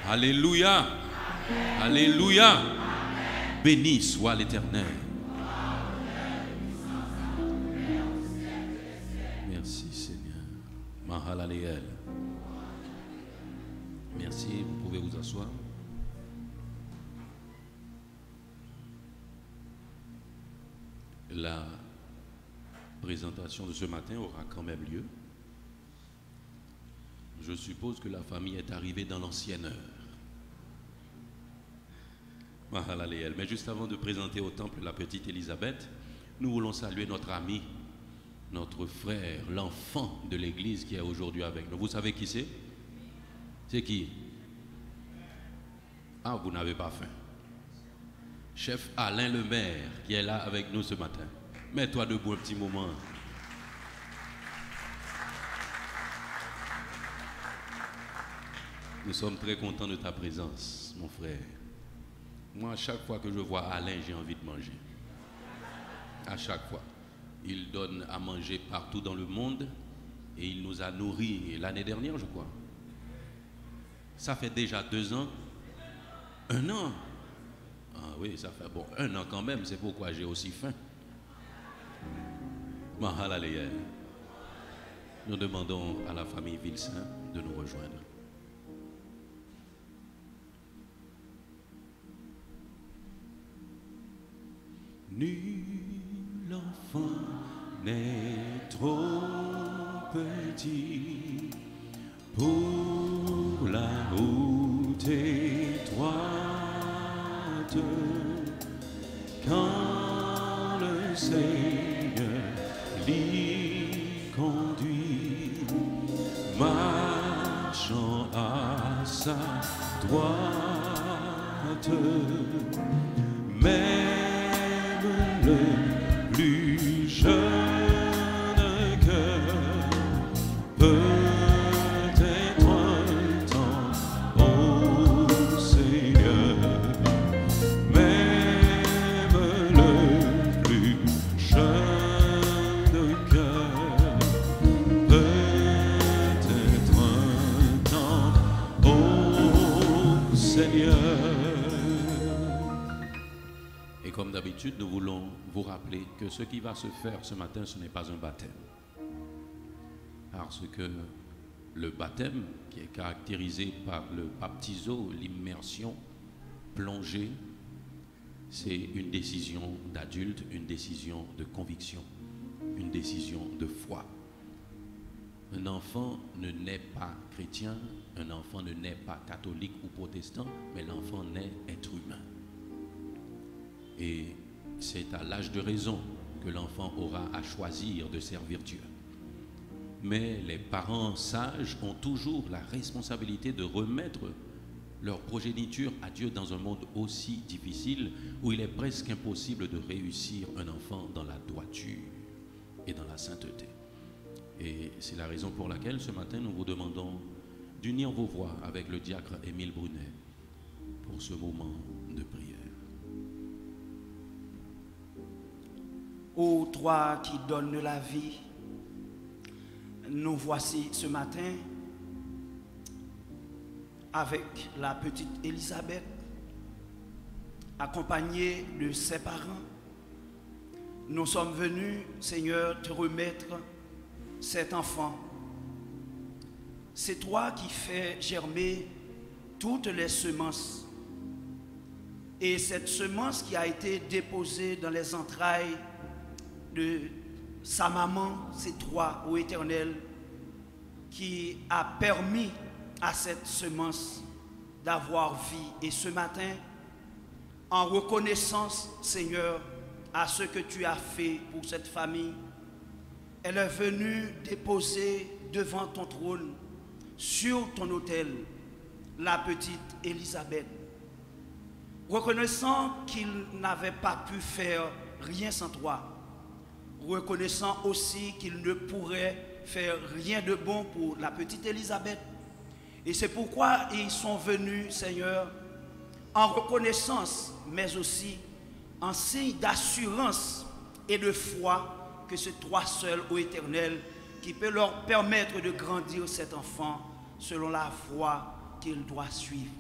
Alléluia. Alléluia. Béni soit l'Éternel. Merci Seigneur. Mahalaleel. Merci, vous pouvez vous asseoir. La présentation de ce matin aura quand même lieu. Je suppose que la famille est arrivée dans l'ancienne heure. Mahalaleel. Mais juste avant de présenter au temple la petite Élisabeth, nous voulons saluer notre ami, notre frère, l'enfant de l'église qui est aujourd'hui avec nous. Vous savez qui c'est? C'est qui? Ah, vous n'avez pas faim. Chef Alain Lemaire qui est là avec nous ce matin. Mets-toi debout un petit moment. Nous sommes très contents de ta présence, mon frère. Moi, à chaque fois que je vois Alain, j'ai envie de manger. À chaque fois. Il donne à manger partout dans le monde et il nous a nourris l'année dernière, je crois. Ça fait déjà 2 ans. 1 an. Ah oui, ça fait bon 1 an quand même, c'est pourquoi j'ai aussi faim. Mahalaleel. Nous demandons à la famille Vilsain de nous rejoindre. Nul enfant n'est trop petit pour la route étroite quand le Seigneur l'y conduit, marchant à sa droite. Même le plus jeune cœur peut être un temps au Seigneur. Même le plus jeune cœur peut être un temps au Seigneur. Et comme d'habitude, nous voulons vous rappeler que ce qui va se faire ce matin, ce n'est pas un baptême. Parce que le baptême, qui est caractérisé par le baptiso, l'immersion, plongée, c'est une décision d'adulte, une décision de conviction, une décision de foi. Un enfant ne naît pas chrétien, un enfant ne naît pas catholique ou protestant, mais l'enfant naît être humain. Et c'est à l'âge de raison que l'enfant aura à choisir de servir Dieu. Mais les parents sages ont toujours la responsabilité de remettre leur progéniture à Dieu dans un monde aussi difficile où il est presque impossible de réussir un enfant dans la droiture et dans la sainteté. Et c'est la raison pour laquelle ce matin nous vous demandons d'unir vos voix avec le diacre Émile Brunet pour ce moment de prière. Ô toi qui donnes la vie, nous voici ce matin avec la petite Élisabeth, accompagnée de ses parents. Nous sommes venus, Seigneur, te remettre cet enfant. C'est toi qui fais germer toutes les semences. Et cette semence qui a été déposée dans les entrailles de sa maman, c'est toi, ô Éternel, qui a permis à cette semence d'avoir vie. Et ce matin, en reconnaissance, Seigneur, à ce que tu as fait pour cette famille, elle est venue déposer devant ton trône, sur ton autel, la petite Élisabeth. Reconnaissant qu'il n'avait pas pu faire rien sans toi, reconnaissant aussi qu'il ne pourrait faire rien de bon pour la petite Élisabeth. Et c'est pourquoi ils sont venus, Seigneur, en reconnaissance, mais aussi en signe d'assurance et de foi que c'est toi seul, ô Éternel, qui peut leur permettre de grandir cet enfant selon la voie qu'il doit suivre.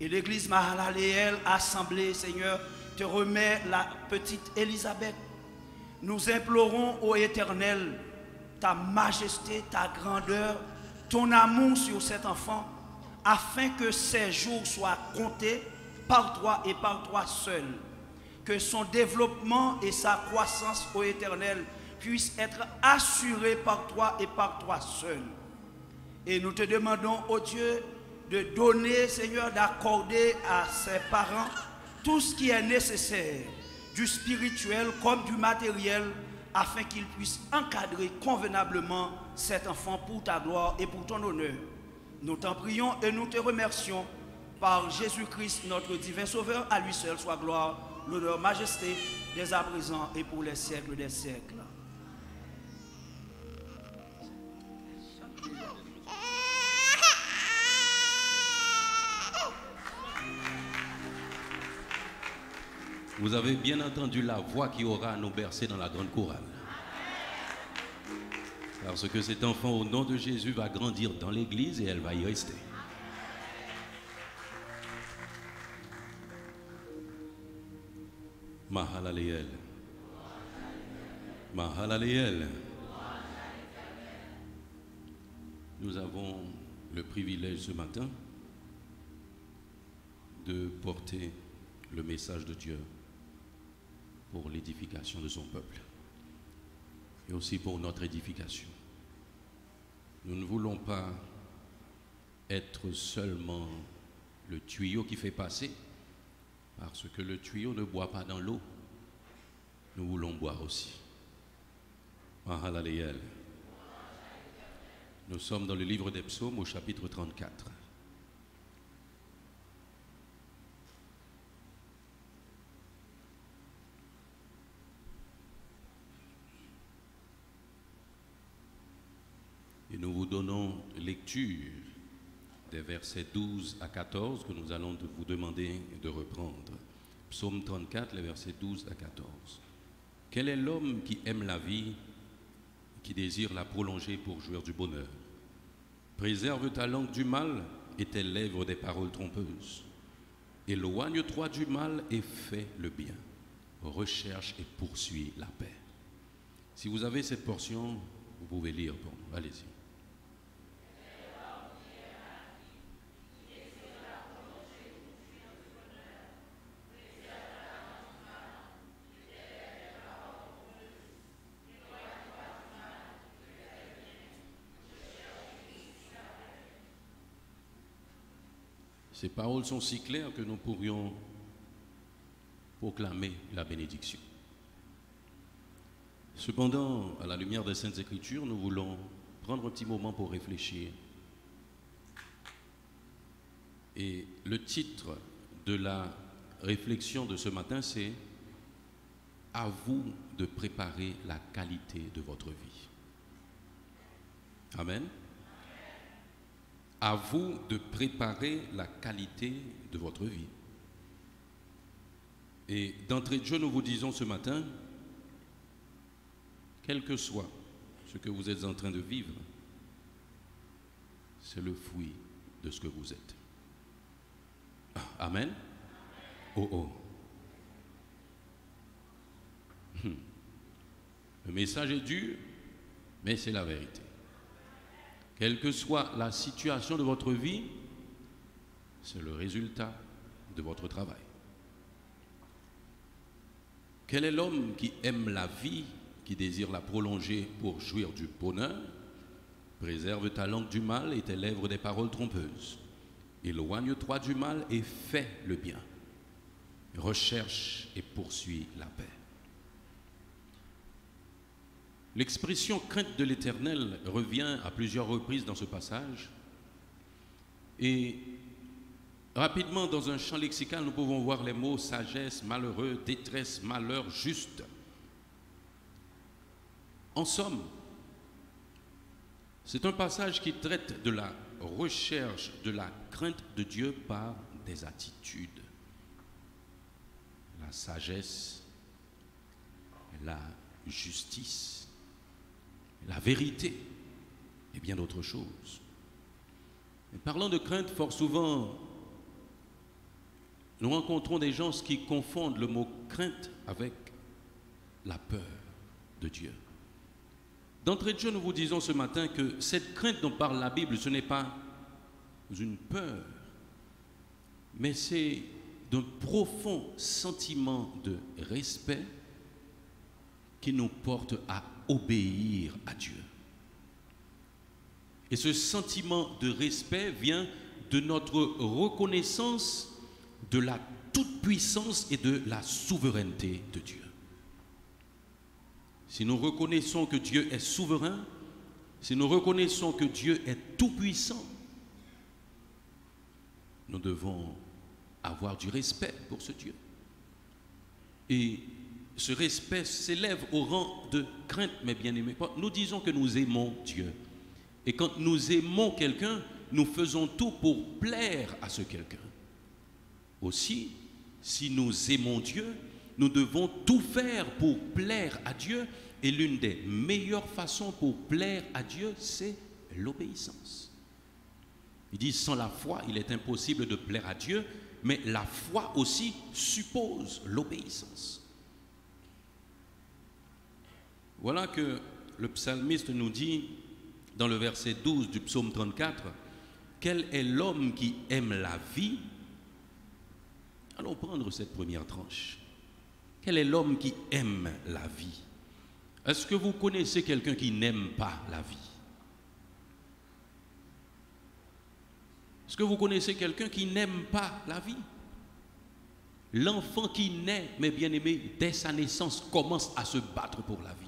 Et l'église Mahalaleel assemblée, Seigneur, te remet la petite Élisabeth. Nous implorons, ô Éternel, ta majesté, ta grandeur, ton amour sur cet enfant, afin que ses jours soient comptés par toi et par toi seul. Que son développement et sa croissance, ô Éternel, puissent être assurés par toi et par toi seul. Et nous te demandons, ô Dieu, de donner, Seigneur, d'accorder à ses parents tout ce qui est nécessaire, du spirituel comme du matériel, afin qu'ils puissent encadrer convenablement cet enfant pour ta gloire et pour ton honneur. Nous t'en prions et nous te remercions par Jésus-Christ, notre divin Sauveur. À lui seul soit gloire, l'honneur, majesté, dès à présent et pour les siècles des siècles. Vous avez bien entendu la voix qui aura à nous bercer dans la grande chorale. Parce que cet enfant, au nom de Jésus, va grandir dans l'église et elle va y rester. Mahalaleel. Mahalaleel. Nous avons le privilège ce matin de porter le message de Dieu pour l'édification de son peuple et aussi pour notre édification. Nous ne voulons pas être seulement le tuyau qui fait passer, parce que le tuyau ne boit pas dans l'eau. Nous voulons boire aussi. Mahalaleel. Nous sommes dans le livre des Psaumes au chapitre 34. Et nous vous donnons lecture des versets 12 à 14 que nous allons vous demander de reprendre. Psaume 34, les versets 12 à 14. Quel est l'homme qui aime la vie, qui désire la prolonger pour jouir du bonheur? Préserve ta langue du mal et tes lèvres des paroles trompeuses. Éloigne-toi du mal et fais le bien. Recherche et poursuis la paix. Si vous avez cette portion, vous pouvez lire pour nous. Allez-y. Ces paroles sont si claires que nous pourrions proclamer la bénédiction. Cependant, à la lumière des Saintes Écritures, nous voulons prendre un petit moment pour réfléchir. Et le titre de la réflexion de ce matin, c'est « À vous de préparer la qualité de votre vie ». Amen. À vous de préparer la qualité de votre vie. Et d'entrée de jeu, nous vous disons ce matin, quel que soit ce que vous êtes en train de vivre, c'est le fruit de ce que vous êtes. Amen. Oh oh. Le message est dur, mais c'est la vérité. Quelle que soit la situation de votre vie, c'est le résultat de votre travail. Quel est l'homme qui aime la vie, qui désire la prolonger pour jouir du bonheur? Préserve ta langue du mal et tes lèvres des paroles trompeuses. Éloigne-toi du mal et fais le bien. Recherche et poursuis la paix. L'expression crainte de l'Éternel revient à plusieurs reprises dans ce passage. Et rapidement, dans un champ lexical, nous pouvons voir les mots sagesse, malheureux, détresse, malheur, juste. En somme, c'est un passage qui traite de la recherche de la crainte de Dieu par des attitudes. La sagesse, la justice, la vérité et bien d'autres choses. Et parlant de crainte, fort souvent, nous rencontrons des gens qui confondent le mot crainte avec la peur de Dieu. D'entrée de jeu, nous vous disons ce matin que cette crainte dont parle la Bible, ce n'est pas une peur, mais c'est d'un profond sentiment de respect qui nous porte à obéir à Dieu. Et ce sentiment de respect vient de notre reconnaissance de la toute-puissance et de la souveraineté de Dieu. Si nous reconnaissons que Dieu est souverain, si nous reconnaissons que Dieu est tout-puissant, nous devons avoir du respect pour ce Dieu. Et ce respect s'élève au rang de crainte, mes bien-aimés. Nous disons que nous aimons Dieu. Et quand nous aimons quelqu'un, nous faisons tout pour plaire à ce quelqu'un. Aussi, si nous aimons Dieu, nous devons tout faire pour plaire à Dieu. Et l'une des meilleures façons pour plaire à Dieu, c'est l'obéissance. Ils disent, sans la foi, il est impossible de plaire à Dieu, mais la foi aussi suppose l'obéissance. Voilà que le psalmiste nous dit, dans le verset 12 du psaume 34, « Quel est l'homme qui aime la vie ?» Allons prendre cette première tranche. Quel est l'homme qui aime la vie? Est-ce que vous connaissez quelqu'un qui n'aime pas la vie? Est-ce que vous connaissez quelqu'un qui n'aime pas la vie? L'enfant qui naît, mes bien-aimés, dès sa naissance, commence à se battre pour la vie.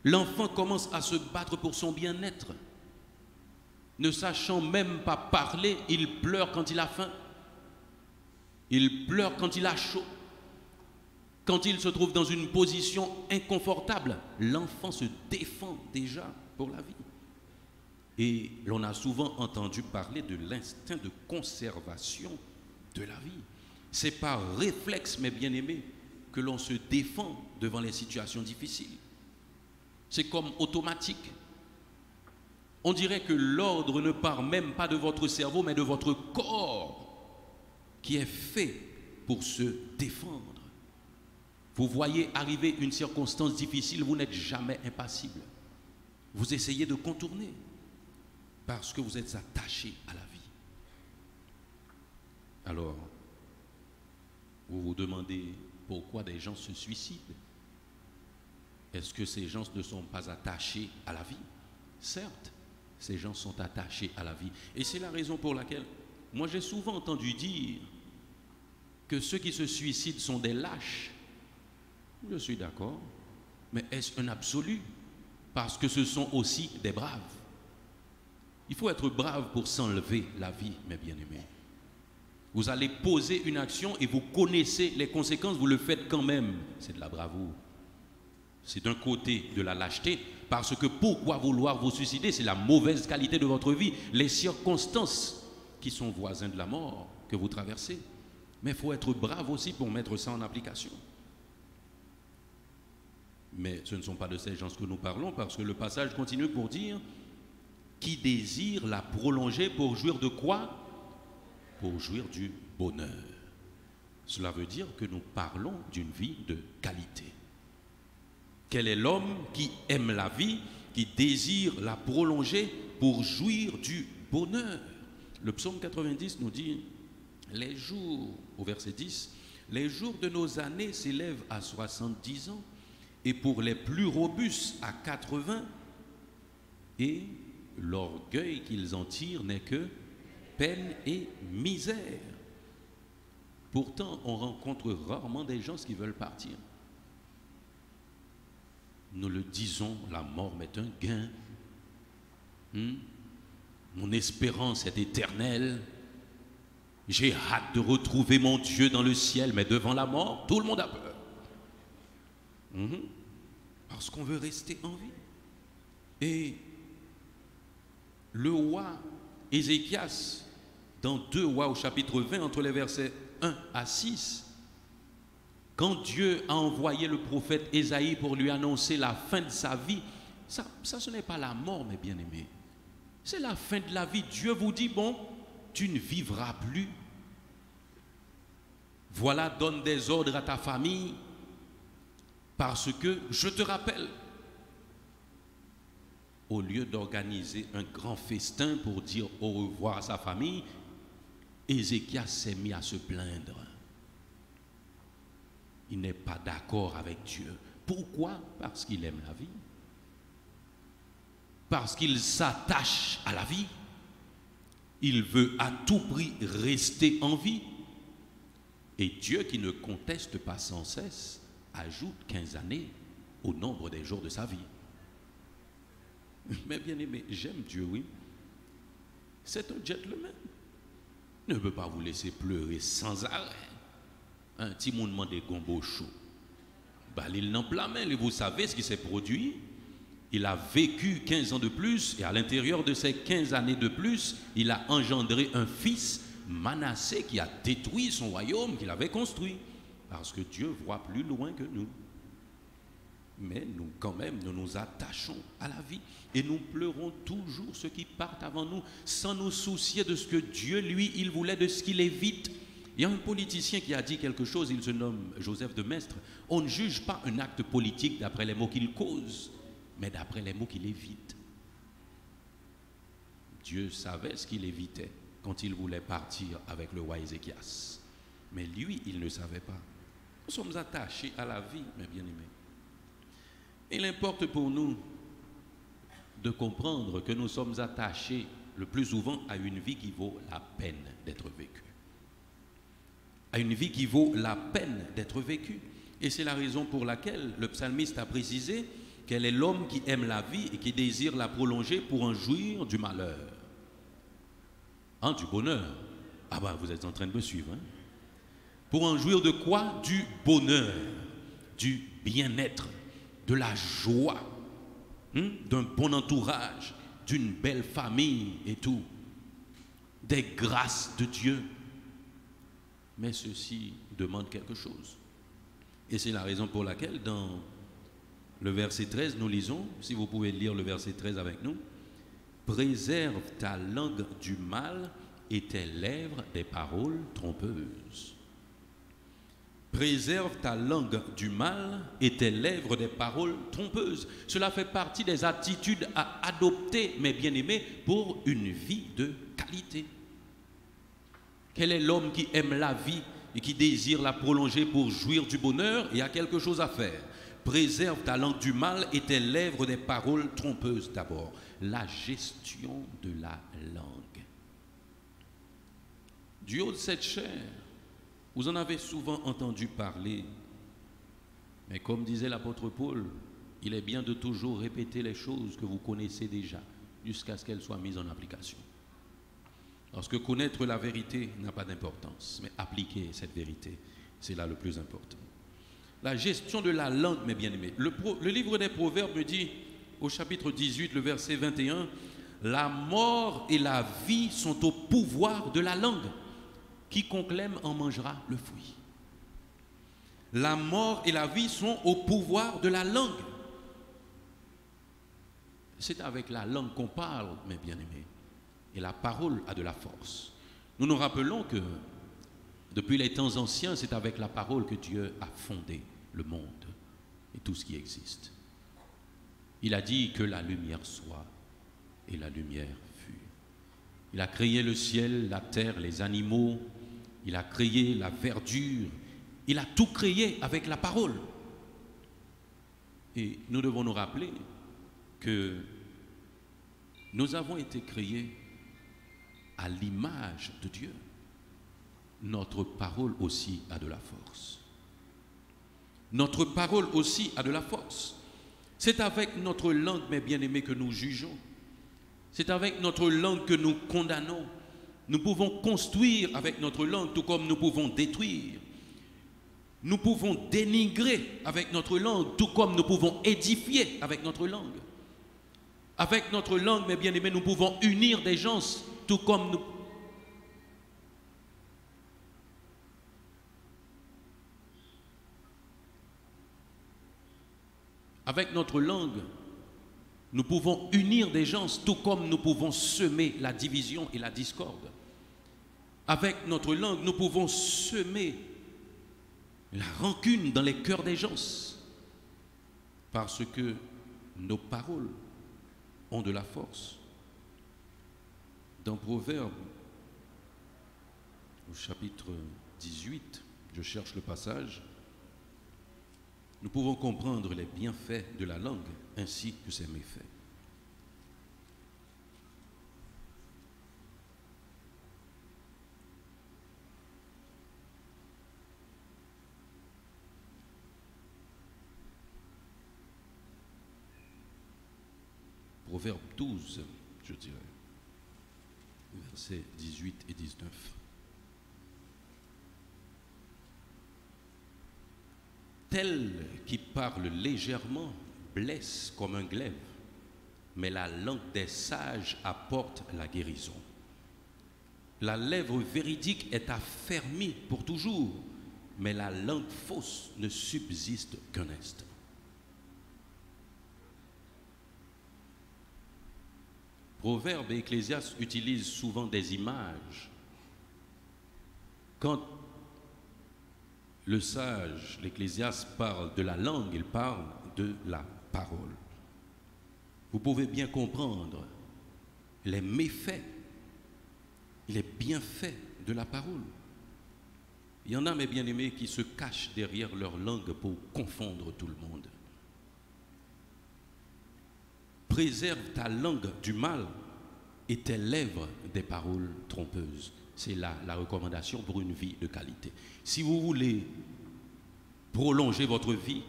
L'enfant commence à se battre pour son bien-être. Ne sachant même pas parler, il pleure quand il a faim. Il pleure quand il a chaud. Quand il se trouve dans une position inconfortable, l'enfant se défend déjà pour la vie. Et l'on a souvent entendu parler de l'instinct de conservation de la vie. C'est par réflexe, mes bien-aimés, que l'on se défend devant les situations difficiles. C'est comme automatique. On dirait que l'ordre ne part même pas de votre cerveau, mais de votre corps, qui est fait pour se défendre. Vous voyez arriver une circonstance difficile, vous n'êtes jamais impassible. Vous essayez de contourner, parce que vous êtes attaché à la vie. Alors, vous vous demandez pourquoi des gens se suicident. Est-ce que ces gens ne sont pas attachés à la vie? Certes, ces gens sont attachés à la vie. Et c'est la raison pour laquelle, moi j'ai souvent entendu dire que ceux qui se suicident sont des lâches. Je suis d'accord, mais est-ce un absolu? Parce que ce sont aussi des braves. Il faut être brave pour s'enlever la vie, mes bien-aimés. Vous allez poser une action et vous connaissez les conséquences, vous le faites quand même. C'est de la bravoure. C'est d'un côté de la lâcheté, parce que pourquoi vouloir vous suicider? C'est la mauvaise qualité de votre vie, les circonstances qui sont voisins de la mort que vous traversez. Mais il faut être brave aussi pour mettre ça en application. Mais ce ne sont pas de ces gens que nous parlons, parce que le passage continue pour dire « Qui désire la prolonger pour jouir de quoi? Pour jouir du bonheur. » Cela veut dire que nous parlons d'une vie de qualité. Quel est l'homme qui aime la vie, qui désire la prolonger pour jouir du bonheur? Le psaume 90 nous dit, les jours, au verset 10, les jours de nos années s'élèvent à 70 ans, et pour les plus robustes à 80, et l'orgueil qu'ils en tirent n'est que peine et misère. Pourtant, on rencontre rarement des gens qui veulent partir. Nous le disons, la mort m'est un gain. Mon espérance est éternelle. J'ai hâte de retrouver mon Dieu dans le ciel, mais devant la mort, tout le monde a peur. Parce qu'on veut rester en vie. Et le roi Ézéchias, dans 2 Rois au chapitre 20, entre les versets 1 à 6, quand Dieu a envoyé le prophète Ésaïe pour lui annoncer la fin de sa vie, ça ce n'est pas la mort, mes bien-aimés. C'est la fin de la vie. Dieu vous dit, bon, tu ne vivras plus. Voilà, donne des ordres à ta famille, parce que je te rappelle, au lieu d'organiser un grand festin pour dire au revoir à sa famille, Ézéchias s'est mis à se plaindre. Il n'est pas d'accord avec Dieu. Pourquoi? Parce qu'il aime la vie. Parce qu'il s'attache à la vie. Il veut à tout prix rester en vie. Et Dieu, qui ne conteste pas sans cesse, ajoute 15 années au nombre des jours de sa vie. Mais bien aimé, j'aime Dieu, oui. C'est un gentleman. Il ne peut pas vous laisser pleurer sans arrêt. Un petit monde demande des gombo chaud. Il n'en plein main, et vous savez ce qui s'est produit. Il a vécu 15 ans de plus, et à l'intérieur de ces 15 années de plus, il a engendré un fils, Manassé, qui a détruit son royaume qu'il avait construit. Parce que Dieu voit plus loin que nous. Mais nous, quand même, nous nous attachons à la vie. Et nous pleurons toujours ceux qui partent avant nous, sans nous soucier de ce que Dieu, lui, il voulait, de ce qu'il évite. Il y a un politicien qui a dit quelque chose, il se nomme Joseph de Maistre. On ne juge pas un acte politique d'après les mots qu'il cause, mais d'après les mots qu'il évite. Dieu savait ce qu'il évitait quand il voulait partir avec le roi Ézéchias. Mais lui, il ne savait pas. Nous sommes attachés à la vie, mes bien-aimés. Il importe pour nous de comprendre que nous sommes attachés le plus souvent à une vie qui vaut la peine d'être vécue. À une vie qui vaut la peine d'être vécue. Et c'est la raison pour laquelle le psalmiste a précisé quel est l'homme qui aime la vie et qui désire la prolonger pour en jouir du malheur. Du bonheur. Vous êtes en train de me suivre. Pour en jouir de quoi? Du bonheur, du bien-être, de la joie, d'un bon entourage, d'une belle famille et tout. Des grâces de Dieu. Mais ceci demande quelque chose. Et c'est la raison pour laquelle dans le verset 13, nous lisons, si vous pouvez lire le verset 13 avec nous, « Préserve ta langue du mal et tes lèvres des paroles trompeuses. » Préserve ta langue du mal et tes lèvres des paroles trompeuses. Cela fait partie des attitudes à adopter, mes bien-aimés, pour une vie de qualité. Quel est l'homme qui aime la vie et qui désire la prolonger pour jouir du bonheur? Il y a quelque chose à faire. Préserve ta langue du mal et tes lèvres des paroles trompeuses. D'abord, la gestion de la langue. Du haut de cette chair, vous en avez souvent entendu parler. Mais comme disait l'apôtre Paul, il est bien de toujours répéter les choses que vous connaissez déjà, jusqu'à ce qu'elles soient mises en application. Parce que connaître la vérité n'a pas d'importance, mais appliquer cette vérité, c'est là le plus important. La gestion de la langue, mes bien-aimés. Le livre des Proverbes me dit, au chapitre 18, le verset 21, « La mort et la vie sont au pouvoir de la langue. Quiconque l'aime en mangera le fruit. » La mort et la vie sont au pouvoir de la langue. C'est avec la langue qu'on parle, mes bien-aimés. Et la parole a de la force. Nous nous rappelons que depuis les temps anciens, c'est avec la parole que Dieu a fondé le monde et tout ce qui existe. Il a dit que la lumière soit et la lumière fut. Il a créé le ciel, la terre, les animaux. Il a créé la verdure. Il a tout créé avec la parole. Et nous devons nous rappeler que nous avons été créés à l'image de Dieu. Notre parole aussi a de la force. Notre parole aussi a de la force. C'est avec notre langue, mes bien-aimés, que nous jugeons. C'est avec notre langue que nous condamnons. Nous pouvons construire avec notre langue, tout comme nous pouvons détruire. Nous pouvons dénigrer avec notre langue, tout comme nous pouvons édifier avec notre langue. Avec notre langue, mes bien-aimés, nous pouvons unir des gens, tout comme nous... Avec notre langue, nous pouvons unir des gens, tout comme nous pouvons semer la division et la discorde. avec notre langue, nous pouvons semer la rancune dans les cœurs des gens parce que nos paroles ont de la force. Dans Proverbes, au chapitre 18, je cherche le passage, nous pouvons comprendre les bienfaits de la langue ainsi que ses méfaits. Proverbe 12, je dirais, versets 18 et 19. Tel qui parle légèrement blesse comme un glaive, mais la langue des sages apporte la guérison. La lèvre véridique est affermie pour toujours, mais la langue fausse ne subsiste qu'un instant. Proverbes et Ecclésiaste utilisent souvent des images. Quand le sage, l'Ecclésiaste, parle de la langue, il parle de la parole. Vous pouvez bien comprendre les méfaits, les bienfaits de la parole. Il y en a, mes bien-aimés, qui se cachent derrière leur langue pour confondre tout le monde. Préserve ta langue du mal et tes lèvres des paroles trompeuses. C'est la recommandation pour une vie de qualité. Si vous voulez prolonger votre vie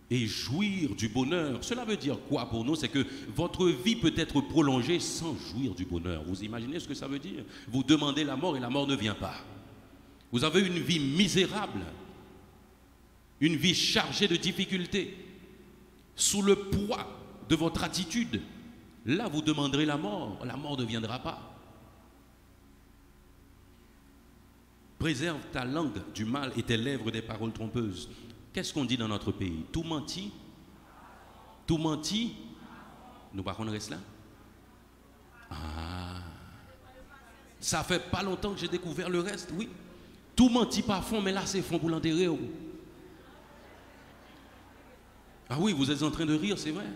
et jouir du bonheur, cela veut dire quoi pour nous? C'est que votre vie peut être prolongée sans jouir du bonheur. Vous imaginez ce que ça veut dire? Vous demandez la mort et la mort ne vient pas. Vous avez une vie misérable, une vie chargée de difficultés, sous le poids de votre attitude. Là, vous demanderez la mort ne viendra pas. Préserve ta langue du mal et tes lèvres des paroles trompeuses. Qu'est-ce qu'on dit dans notre pays? Tout menti? Tout menti? Nous par contre reste là? Ah, ça fait pas longtemps que j'ai découvert le reste, oui. Tout menti par fond, mais là c'est fond pour l'enterrer. Ah oui, vous êtes en train de rire, c'est vrai.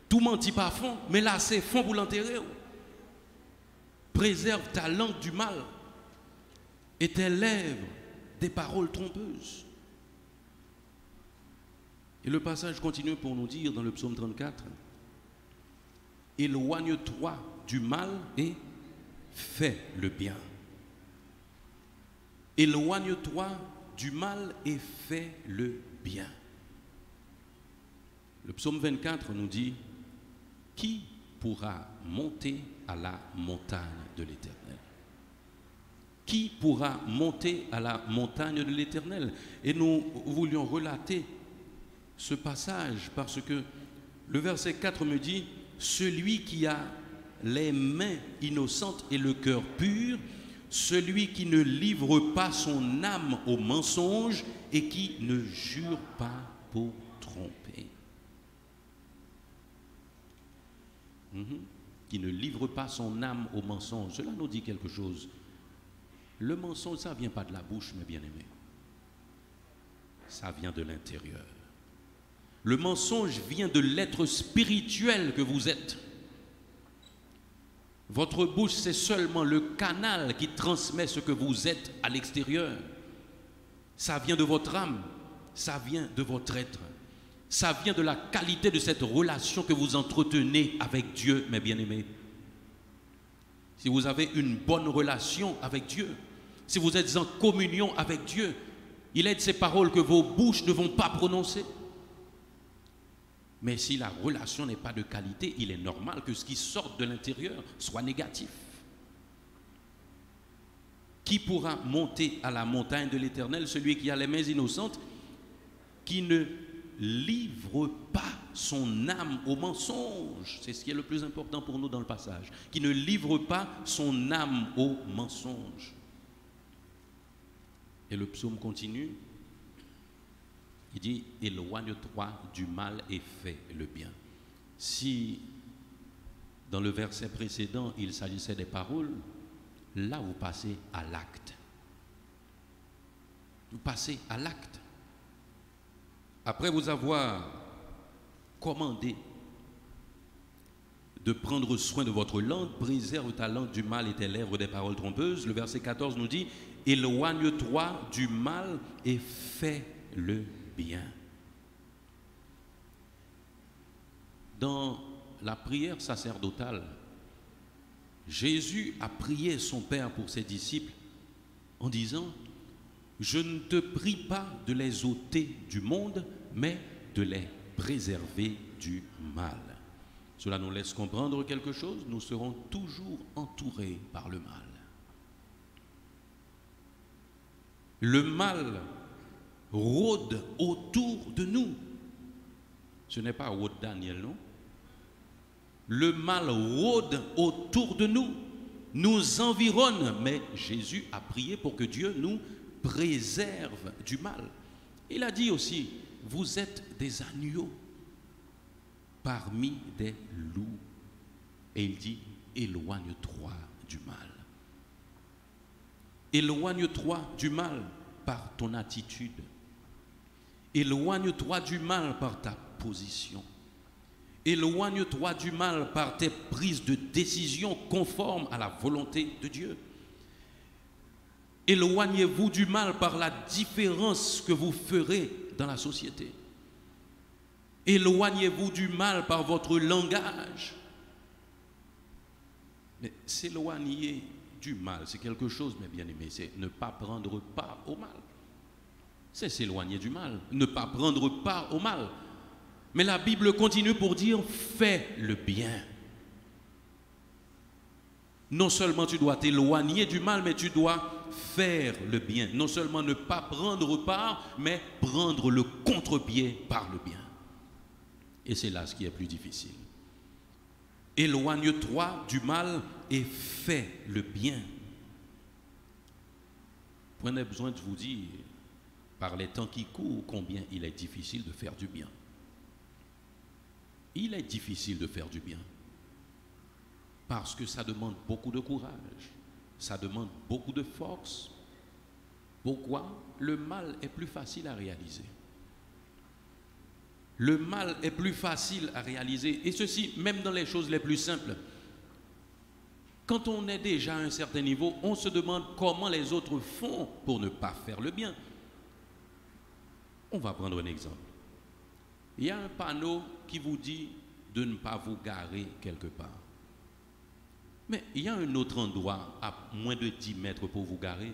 Tout menti par fond, mais là c'est fond pour l'enterrer. Préserve ta langue du mal et tes lèvres des paroles trompeuses. Et le passage continue pour nous dire dans le psaume 34, éloigne-toi du mal et fais le bien. Éloigne-toi du mal et fais le bien. Le psaume 24 nous dit, qui pourra monter à la montagne de l'Éternel? Qui pourra monter à la montagne de l'Éternel? Et nous voulions relater ce passage parce que le verset 4 me dit, celui qui a les mains innocentes et le cœur pur, celui qui ne livre pas son âme au mensonge et qui ne jure pas pour tromper. Qui ne livre pas son âme au mensonge. Cela nous dit quelque chose. Le mensonge, ça ne vient pas de la bouche, mes bien-aimés. Ça vient de l'intérieur. Le mensonge vient de l'être spirituel que vous êtes. Votre bouche, c'est seulement le canal qui transmet ce que vous êtes à l'extérieur. Ça vient de votre âme, ça vient de votre être. Ça vient de la qualité de cette relation que vous entretenez avec Dieu, mes bien-aimés. Si vous avez une bonne relation avec Dieu, si vous êtes en communion avec Dieu, il est de ces paroles que vos bouches ne vont pas prononcer. Mais si la relation n'est pas de qualité, il est normal que ce qui sorte de l'intérieur soit négatif. Qui pourra monter à la montagne de l'Éternel? Celui qui a les mains innocentes, qui ne livre pas son âme au mensonge. C'est ce qui est le plus important pour nous dans le passage. Qui ne livre pas son âme au mensonge. Et le psaume continue. Il dit, éloigne-toi du mal et fais le bien. Si, dans le verset précédent, il s'agissait des paroles, là vous passez à l'acte. Vous passez à l'acte. Après vous avoir commandé de prendre soin de votre langue, préserve ta langue du mal et tes lèvres des paroles trompeuses. Le verset 14 nous dit, éloigne-toi du mal et fais le bien. Dans la prière sacerdotale, Jésus a prié son Père pour ses disciples en disant, je ne te prie pas de les ôter du monde, mais de les préserver du mal. Cela nous laisse comprendre quelque chose, nous serons toujours entourés par le mal. Le mal rôde autour de nous. Ce n'est pas Rôde Daniel, non? Le mal rôde autour de nous, nous environne, mais Jésus a prié pour que Dieu nous préserve du mal. Il a dit aussi, vous êtes des agneaux parmi des loups. Et il dit, éloigne-toi du mal. Éloigne-toi du mal par ton attitude. Éloigne-toi du mal par ta position. Éloigne-toi du mal par tes prises de décision conformes à la volonté de Dieu. Éloignez-vous du mal par la différence que vous ferez dans la société. Éloignez-vous du mal par votre langage. Mais s'éloigner du mal, c'est quelque chose, mes bien-aimés, c'est ne pas prendre part au mal. C'est s'éloigner du mal, ne pas prendre part au mal. Mais la Bible continue pour dire, fais le bien. Non seulement tu dois t'éloigner du mal, mais tu dois faire le bien. Non seulement ne pas prendre part, mais prendre le contre-pied par le bien. Et c'est là ce qui est plus difficile. Éloigne-toi du mal et fais le bien. Prenez besoin de vous dire, par les temps qui courent, combien il est difficile de faire du bien. Il est difficile de faire du bien. Parce que ça demande beaucoup de courage. Ça demande beaucoup de force. Pourquoi? Le mal est plus facile à réaliser. Le mal est plus facile à réaliser. Et ceci, même dans les choses les plus simples. Quand on est déjà à un certain niveau, on se demande comment les autres font pour ne pas faire le bien. On va prendre un exemple. Il y a un panneau qui vous dit de ne pas vous garer quelque part. Mais il y a un autre endroit à moins de 10 mètres pour vous garer.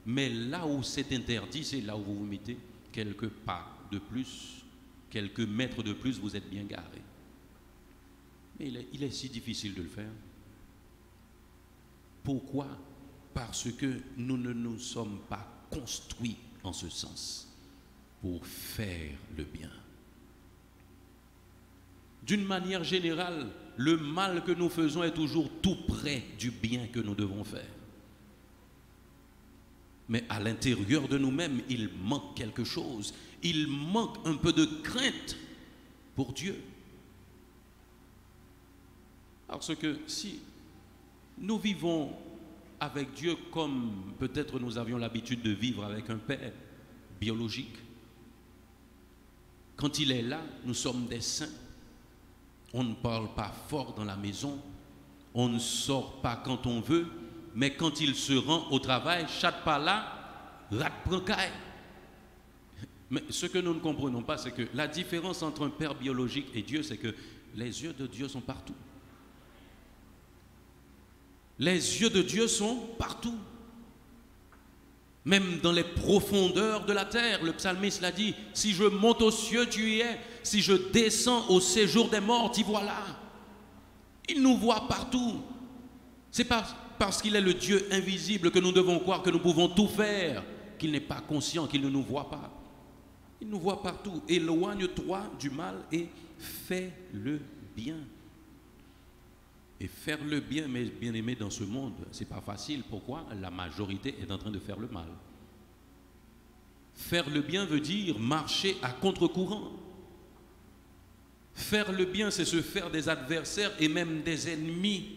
Mais là où c'est interdit, c'est là où vous vous mettez quelques pas de plus, quelques mètres de plus, vous êtes bien garé. Mais il est si difficile de le faire. Pourquoi? Parce que nous ne nous sommes pas construits en ce sens pour faire le bien. D'une manière générale, le mal que nous faisons est toujours tout près du bien que nous devons faire. Mais à l'intérieur de nous-mêmes, il manque quelque chose. Il manque un peu de crainte pour Dieu. Parce que si nous vivons avec Dieu comme peut-être nous avions l'habitude de vivre avec un père biologique, quand il est là, nous sommes des saints. On ne parle pas fort dans la maison, on ne sort pas quand on veut, mais quand il se rend au travail, chaque pas là, rat prancaille. Mais ce que nous ne comprenons pas, c'est que la différence entre un père biologique et Dieu, c'est que les yeux de Dieu sont partout. Les yeux de Dieu sont partout. Même dans les profondeurs de la terre, le psalmiste l'a dit, si je monte aux cieux, tu y es. Si je descends au séjour des morts, t'y voilà. Il nous voit partout. C'est pas parce qu'il est le Dieu invisible que nous devons croire que nous pouvons tout faire, qu'il n'est pas conscient, qu'il ne nous voit pas. Il nous voit partout. Éloigne-toi du mal et fais le bien. Et faire le bien, mes bien-aimés, dans ce monde, ce n'est pas facile. Pourquoi? La majorité est en train de faire le mal. Faire le bien veut dire marcher à contre-courant. Faire le bien, c'est se faire des adversaires et même des ennemis.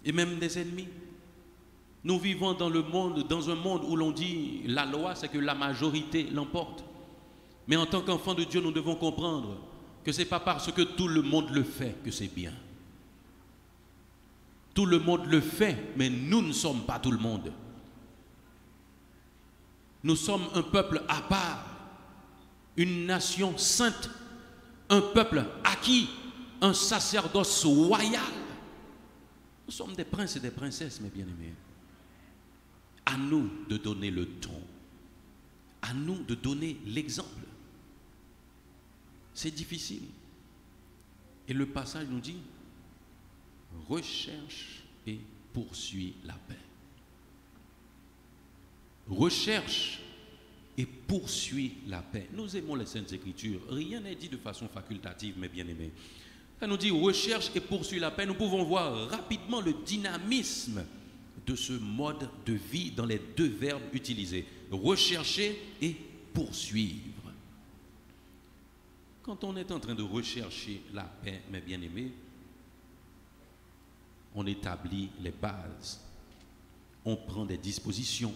et même des ennemis. Nous vivons dans un monde où l'on dit la loi, c'est que la majorité l'emporte. Mais en tant qu'enfants de Dieu, nous devons comprendre que ce n'est pas parce que tout le monde le fait que c'est bien. Tout le monde le fait, mais nous ne sommes pas tout le monde. Nous sommes un peuple à part, une nation sainte, un peuple acquis, un sacerdoce royal. Nous sommes des princes et des princesses, mes bien-aimés. À nous de donner le ton, à nous de donner l'exemple. C'est difficile. Et le passage nous dit, recherche et poursuis la paix. Recherche et poursuis la paix. Nous aimons les Saintes Écritures. Rien n'est dit de façon facultative, mes bien-aimés. Ça nous dit recherche et poursuis la paix. Nous pouvons voir rapidement le dynamisme de ce mode de vie dans les deux verbes utilisés. Rechercher et poursuivre. Quand on est en train de rechercher la paix, mes bien-aimés, on établit les bases. On prend des dispositions.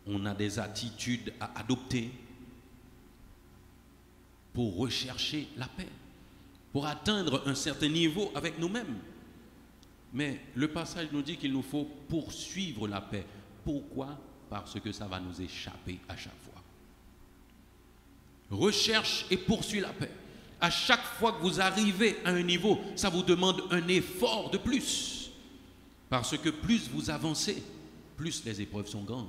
On a des attitudes à adopter pour rechercher la paix, pour atteindre un certain niveau avec nous-mêmes. Mais le passage nous dit qu'il nous faut poursuivre la paix. Pourquoi? Parce que ça va nous échapper à chaque fois. Recherche et poursuis la paix. À chaque fois que vous arrivez à un niveau, ça vous demande un effort de plus. Parce que plus vous avancez, plus les épreuves sont grandes.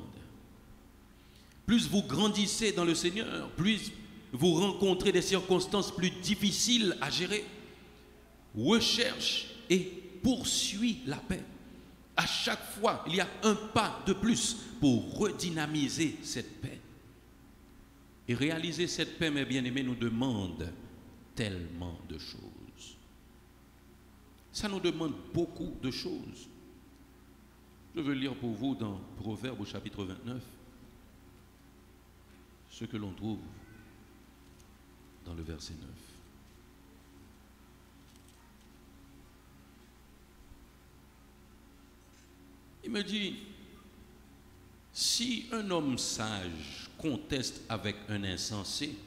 Plus vous grandissez dans le Seigneur, plus vous rencontrez des circonstances plus difficiles à gérer. Recherche et poursuis la paix. À chaque fois, il y a un pas de plus pour redynamiser cette paix. Et réaliser cette paix, mes bien-aimés, nous demande tellement de choses. Ça nous demande beaucoup de choses. Je veux lire pour vous dans Proverbes au chapitre 29 ce que l'on trouve dans le verset 9. Il me dit, si un homme sage conteste avec un insensé,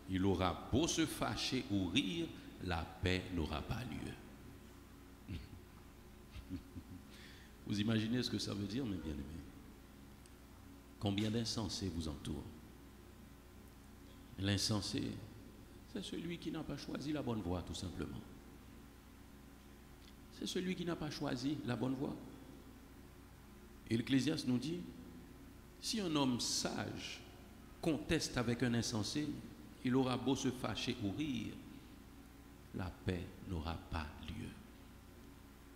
il aura beau se fâcher ou rire, la paix n'aura pas lieu. Vous imaginez ce que ça veut dire, mes bien-aimés? Combien d'insensés vous entourent? L'insensé, c'est celui qui n'a pas choisi la bonne voie, tout simplement. C'est celui qui n'a pas choisi la bonne voie. Et l'Ecclésiaste nous dit, si un homme sage conteste avec un insensé, il aura beau se fâcher ou rire, la paix n'aura pas lieu.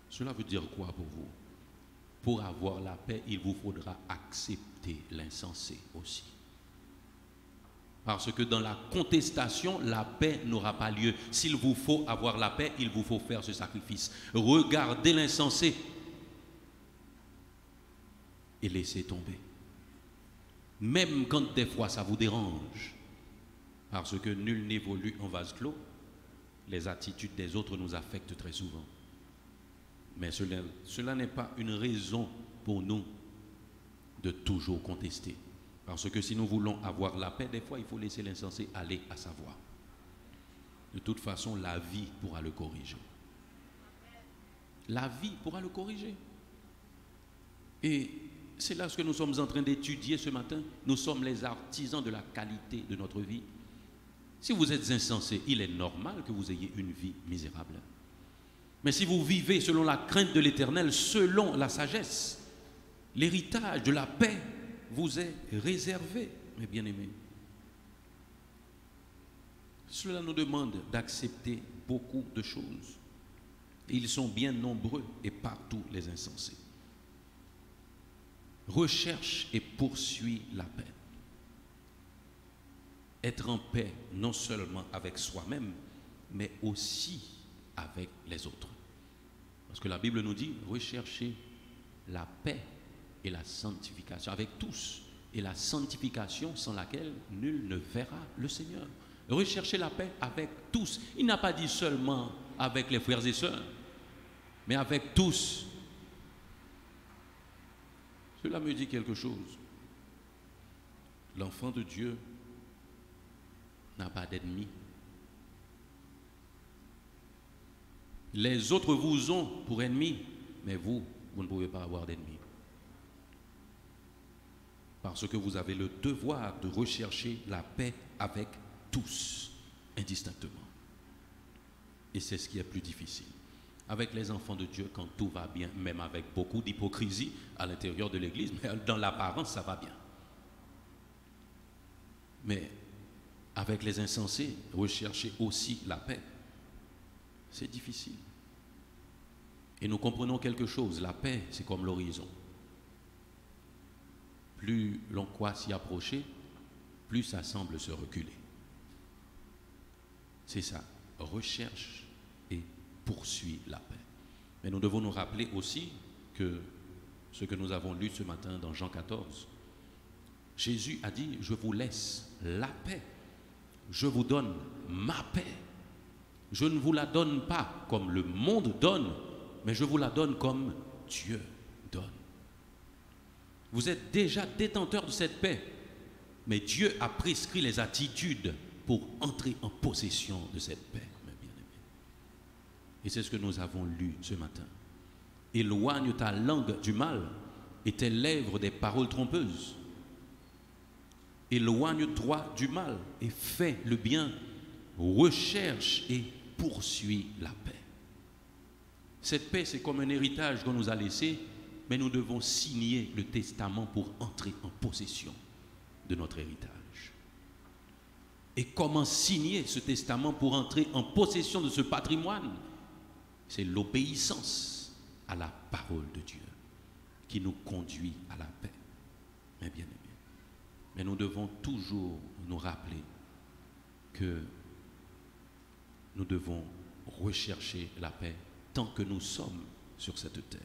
Cela veut dire quoi pour vous? Pour avoir la paix, il vous faudra accepter l'insensé aussi. Parce que dans la contestation, la paix n'aura pas lieu. S'il vous faut avoir la paix, il vous faut faire ce sacrifice. Regardez l'insensé et laissez tomber. Même quand des fois ça vous dérange, parce que nul n'évolue en vase clos, les attitudes des autres nous affectent très souvent. Mais cela n'est pas une raison pour nous de toujours contester. Parce que si nous voulons avoir la paix, des fois il faut laisser l'insensé aller à sa voie. De toute façon, la vie pourra le corriger. La vie pourra le corriger. Et c'est là ce que nous sommes en train d'étudier ce matin. Nous sommes les artisans de la qualité de notre vie. Si vous êtes insensé, il est normal que vous ayez une vie misérable. Mais si vous vivez selon la crainte de l'Éternel, selon la sagesse, l'héritage de la paix vous est réservé, mes bien-aimés. Cela nous demande d'accepter beaucoup de choses. Et ils sont bien nombreux et partout les insensés. Recherche et poursuis la paix. Être en paix non seulement avec soi-même, mais aussi avec les autres. Parce que la Bible nous dit, recherchez la paix et la sanctification avec tous. Et la sanctification sans laquelle nul ne verra le Seigneur. Recherchez la paix avec tous. Il n'a pas dit seulement avec les frères et sœurs, mais avec tous. Cela me dit quelque chose. L'enfant de Dieu n'a pas d'ennemi. Les autres vous ont pour ennemis, mais vous ne pouvez pas avoir d'ennemis. Parce que vous avez le devoir de rechercher la paix avec tous, indistinctement. Et c'est ce qui est plus difficile. Avec les enfants de Dieu, quand tout va bien, même avec beaucoup d'hypocrisie à l'intérieur de l'Église, mais dans l'apparence, ça va bien. Mais avec les insensés, rechercher aussi la paix, c'est difficile. Et nous comprenons quelque chose, la paix, c'est comme l'horizon. Plus l'on croit s'y approcher, plus ça semble se reculer. C'est ça, recherche et poursuit la paix. Mais nous devons nous rappeler aussi que ce que nous avons lu ce matin dans Jean 14, Jésus a dit, je vous laisse la paix, je vous donne ma paix. Je ne vous la donne pas comme le monde donne, mais je vous la donne comme Dieu donne. Vous êtes déjà détenteur de cette paix, mais Dieu a prescrit les attitudes pour entrer en possession de cette paix, mes bien-aimés. Et c'est ce que nous avons lu ce matin. Éloigne ta langue du mal et tes lèvres des paroles trompeuses. Éloigne-toi du mal et fais le bien. Recherche et poursuit la paix. Cette paix, c'est comme un héritage qu'on nous a laissé, mais nous devons signer le testament pour entrer en possession de notre héritage. Et comment signer ce testament pour entrer en possession de ce patrimoine? C'est l'obéissance à la parole de Dieu qui nous conduit à la paix. Mais bien aimés, mais nous devons toujours nous rappeler que nous devons rechercher la paix tant que nous sommes sur cette terre.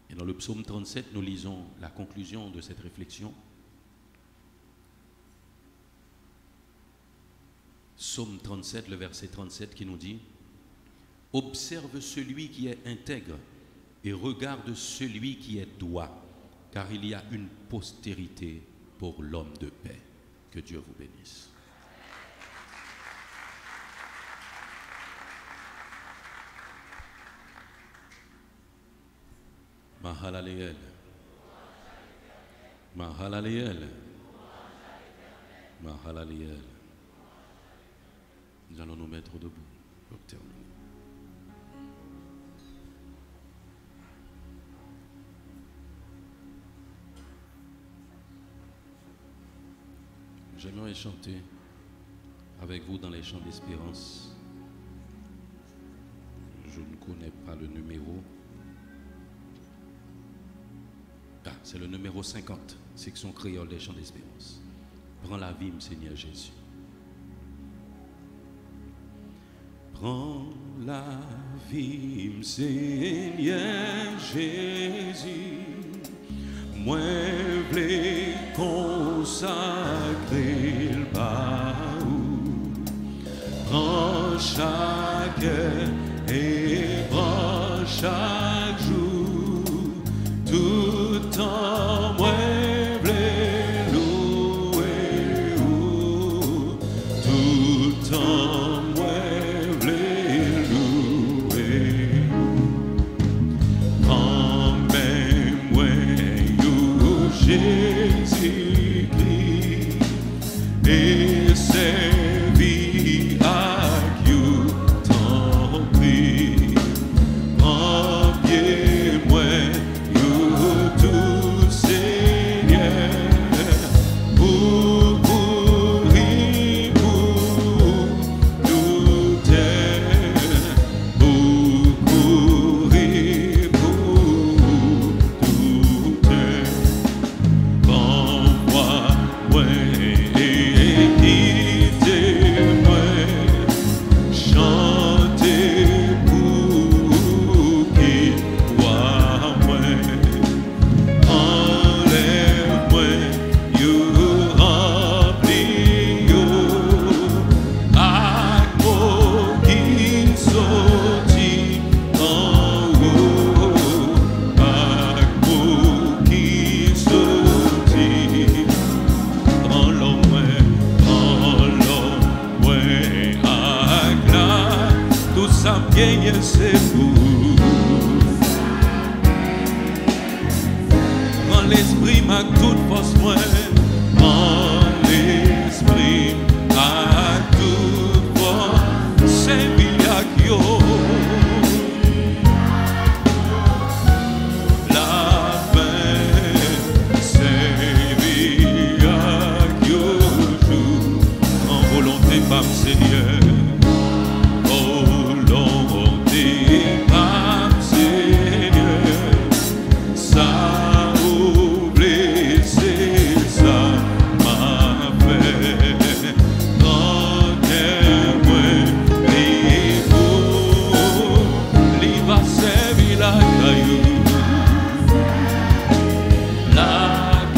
Et dans le psaume 37, nous lisons la conclusion de cette réflexion. Psaume 37, le verset 37 qui nous dit « Observe celui qui est intègre et regarde celui qui est droit, car il y a une postérité pour l'homme de paix. » Que Dieu vous bénisse. Mahalaleel. Mahalaleel. Mahalaleel. Nous allons nous mettre debout pour terminer. J'aimerais chanter avec vous dans les chants d'espérance. Je ne connais pas le numéro. Ah, c'est le numéro 50, section créole des chants d'espérance. Prends la vie, Seigneur Jésus. Prends la vie, Seigneur Jésus. Moi, v'lais consacrer le baou. Prends chaque et prends chaque jour. Tout temps, moi, v'lais louer. Tout temps, moi, v'lais louer. En même moi, Jésus-Christ, et servi à Dieu, tant pis. En pied, moi, tout Seigneur, pour courir pour tout terre, pour courir pour tout terre. Prends-moi, moi, et quittez-moi, chantez pour qu'il voit moi. Enlève-moi, you remplis, you, ak mot qui sortit en haut, ak mot qui gagné c'est vous. Quand l'esprit m'a toute force moi, quand l'esprit a toute force, c'est bien que Pam Seigneur, volonté, Pam Seigneur, ça oublie, c'est ça m'a fait. Rendez-moi les mots, les va servir la caillou, la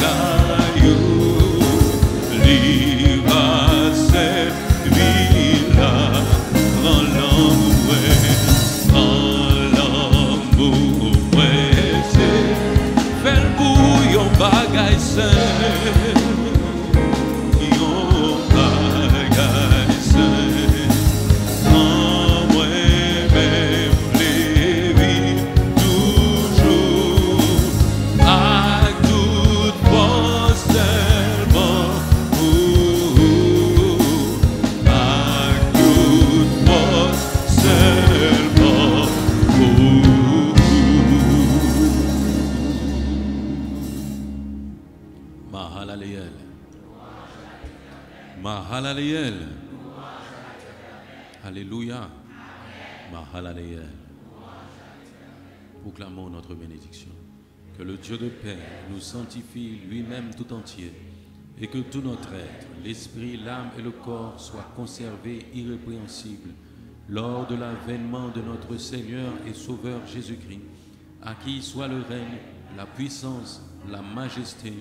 caillou, les va servir. Prends l'amour, c'est fais le bouillon bagaille sain, yon bagaille sain. En moi-même les vies toujours à toute force tellement. Mahalaleel. Mahalaleel. Alléluia. Mahalaleel. Proclamons notre bénédiction. Que le Dieu de paix nous sanctifie lui-même tout entier et que tout notre être, l'esprit, l'âme et le corps soient conservés irrépréhensibles lors de l'avènement de notre Seigneur et Sauveur Jésus-Christ, à qui soit le règne, la puissance, la majesté,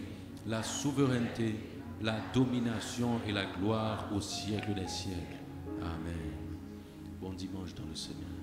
la souveraineté, la domination et la gloire au siècle des siècles. Amen. Bon dimanche dans le Seigneur.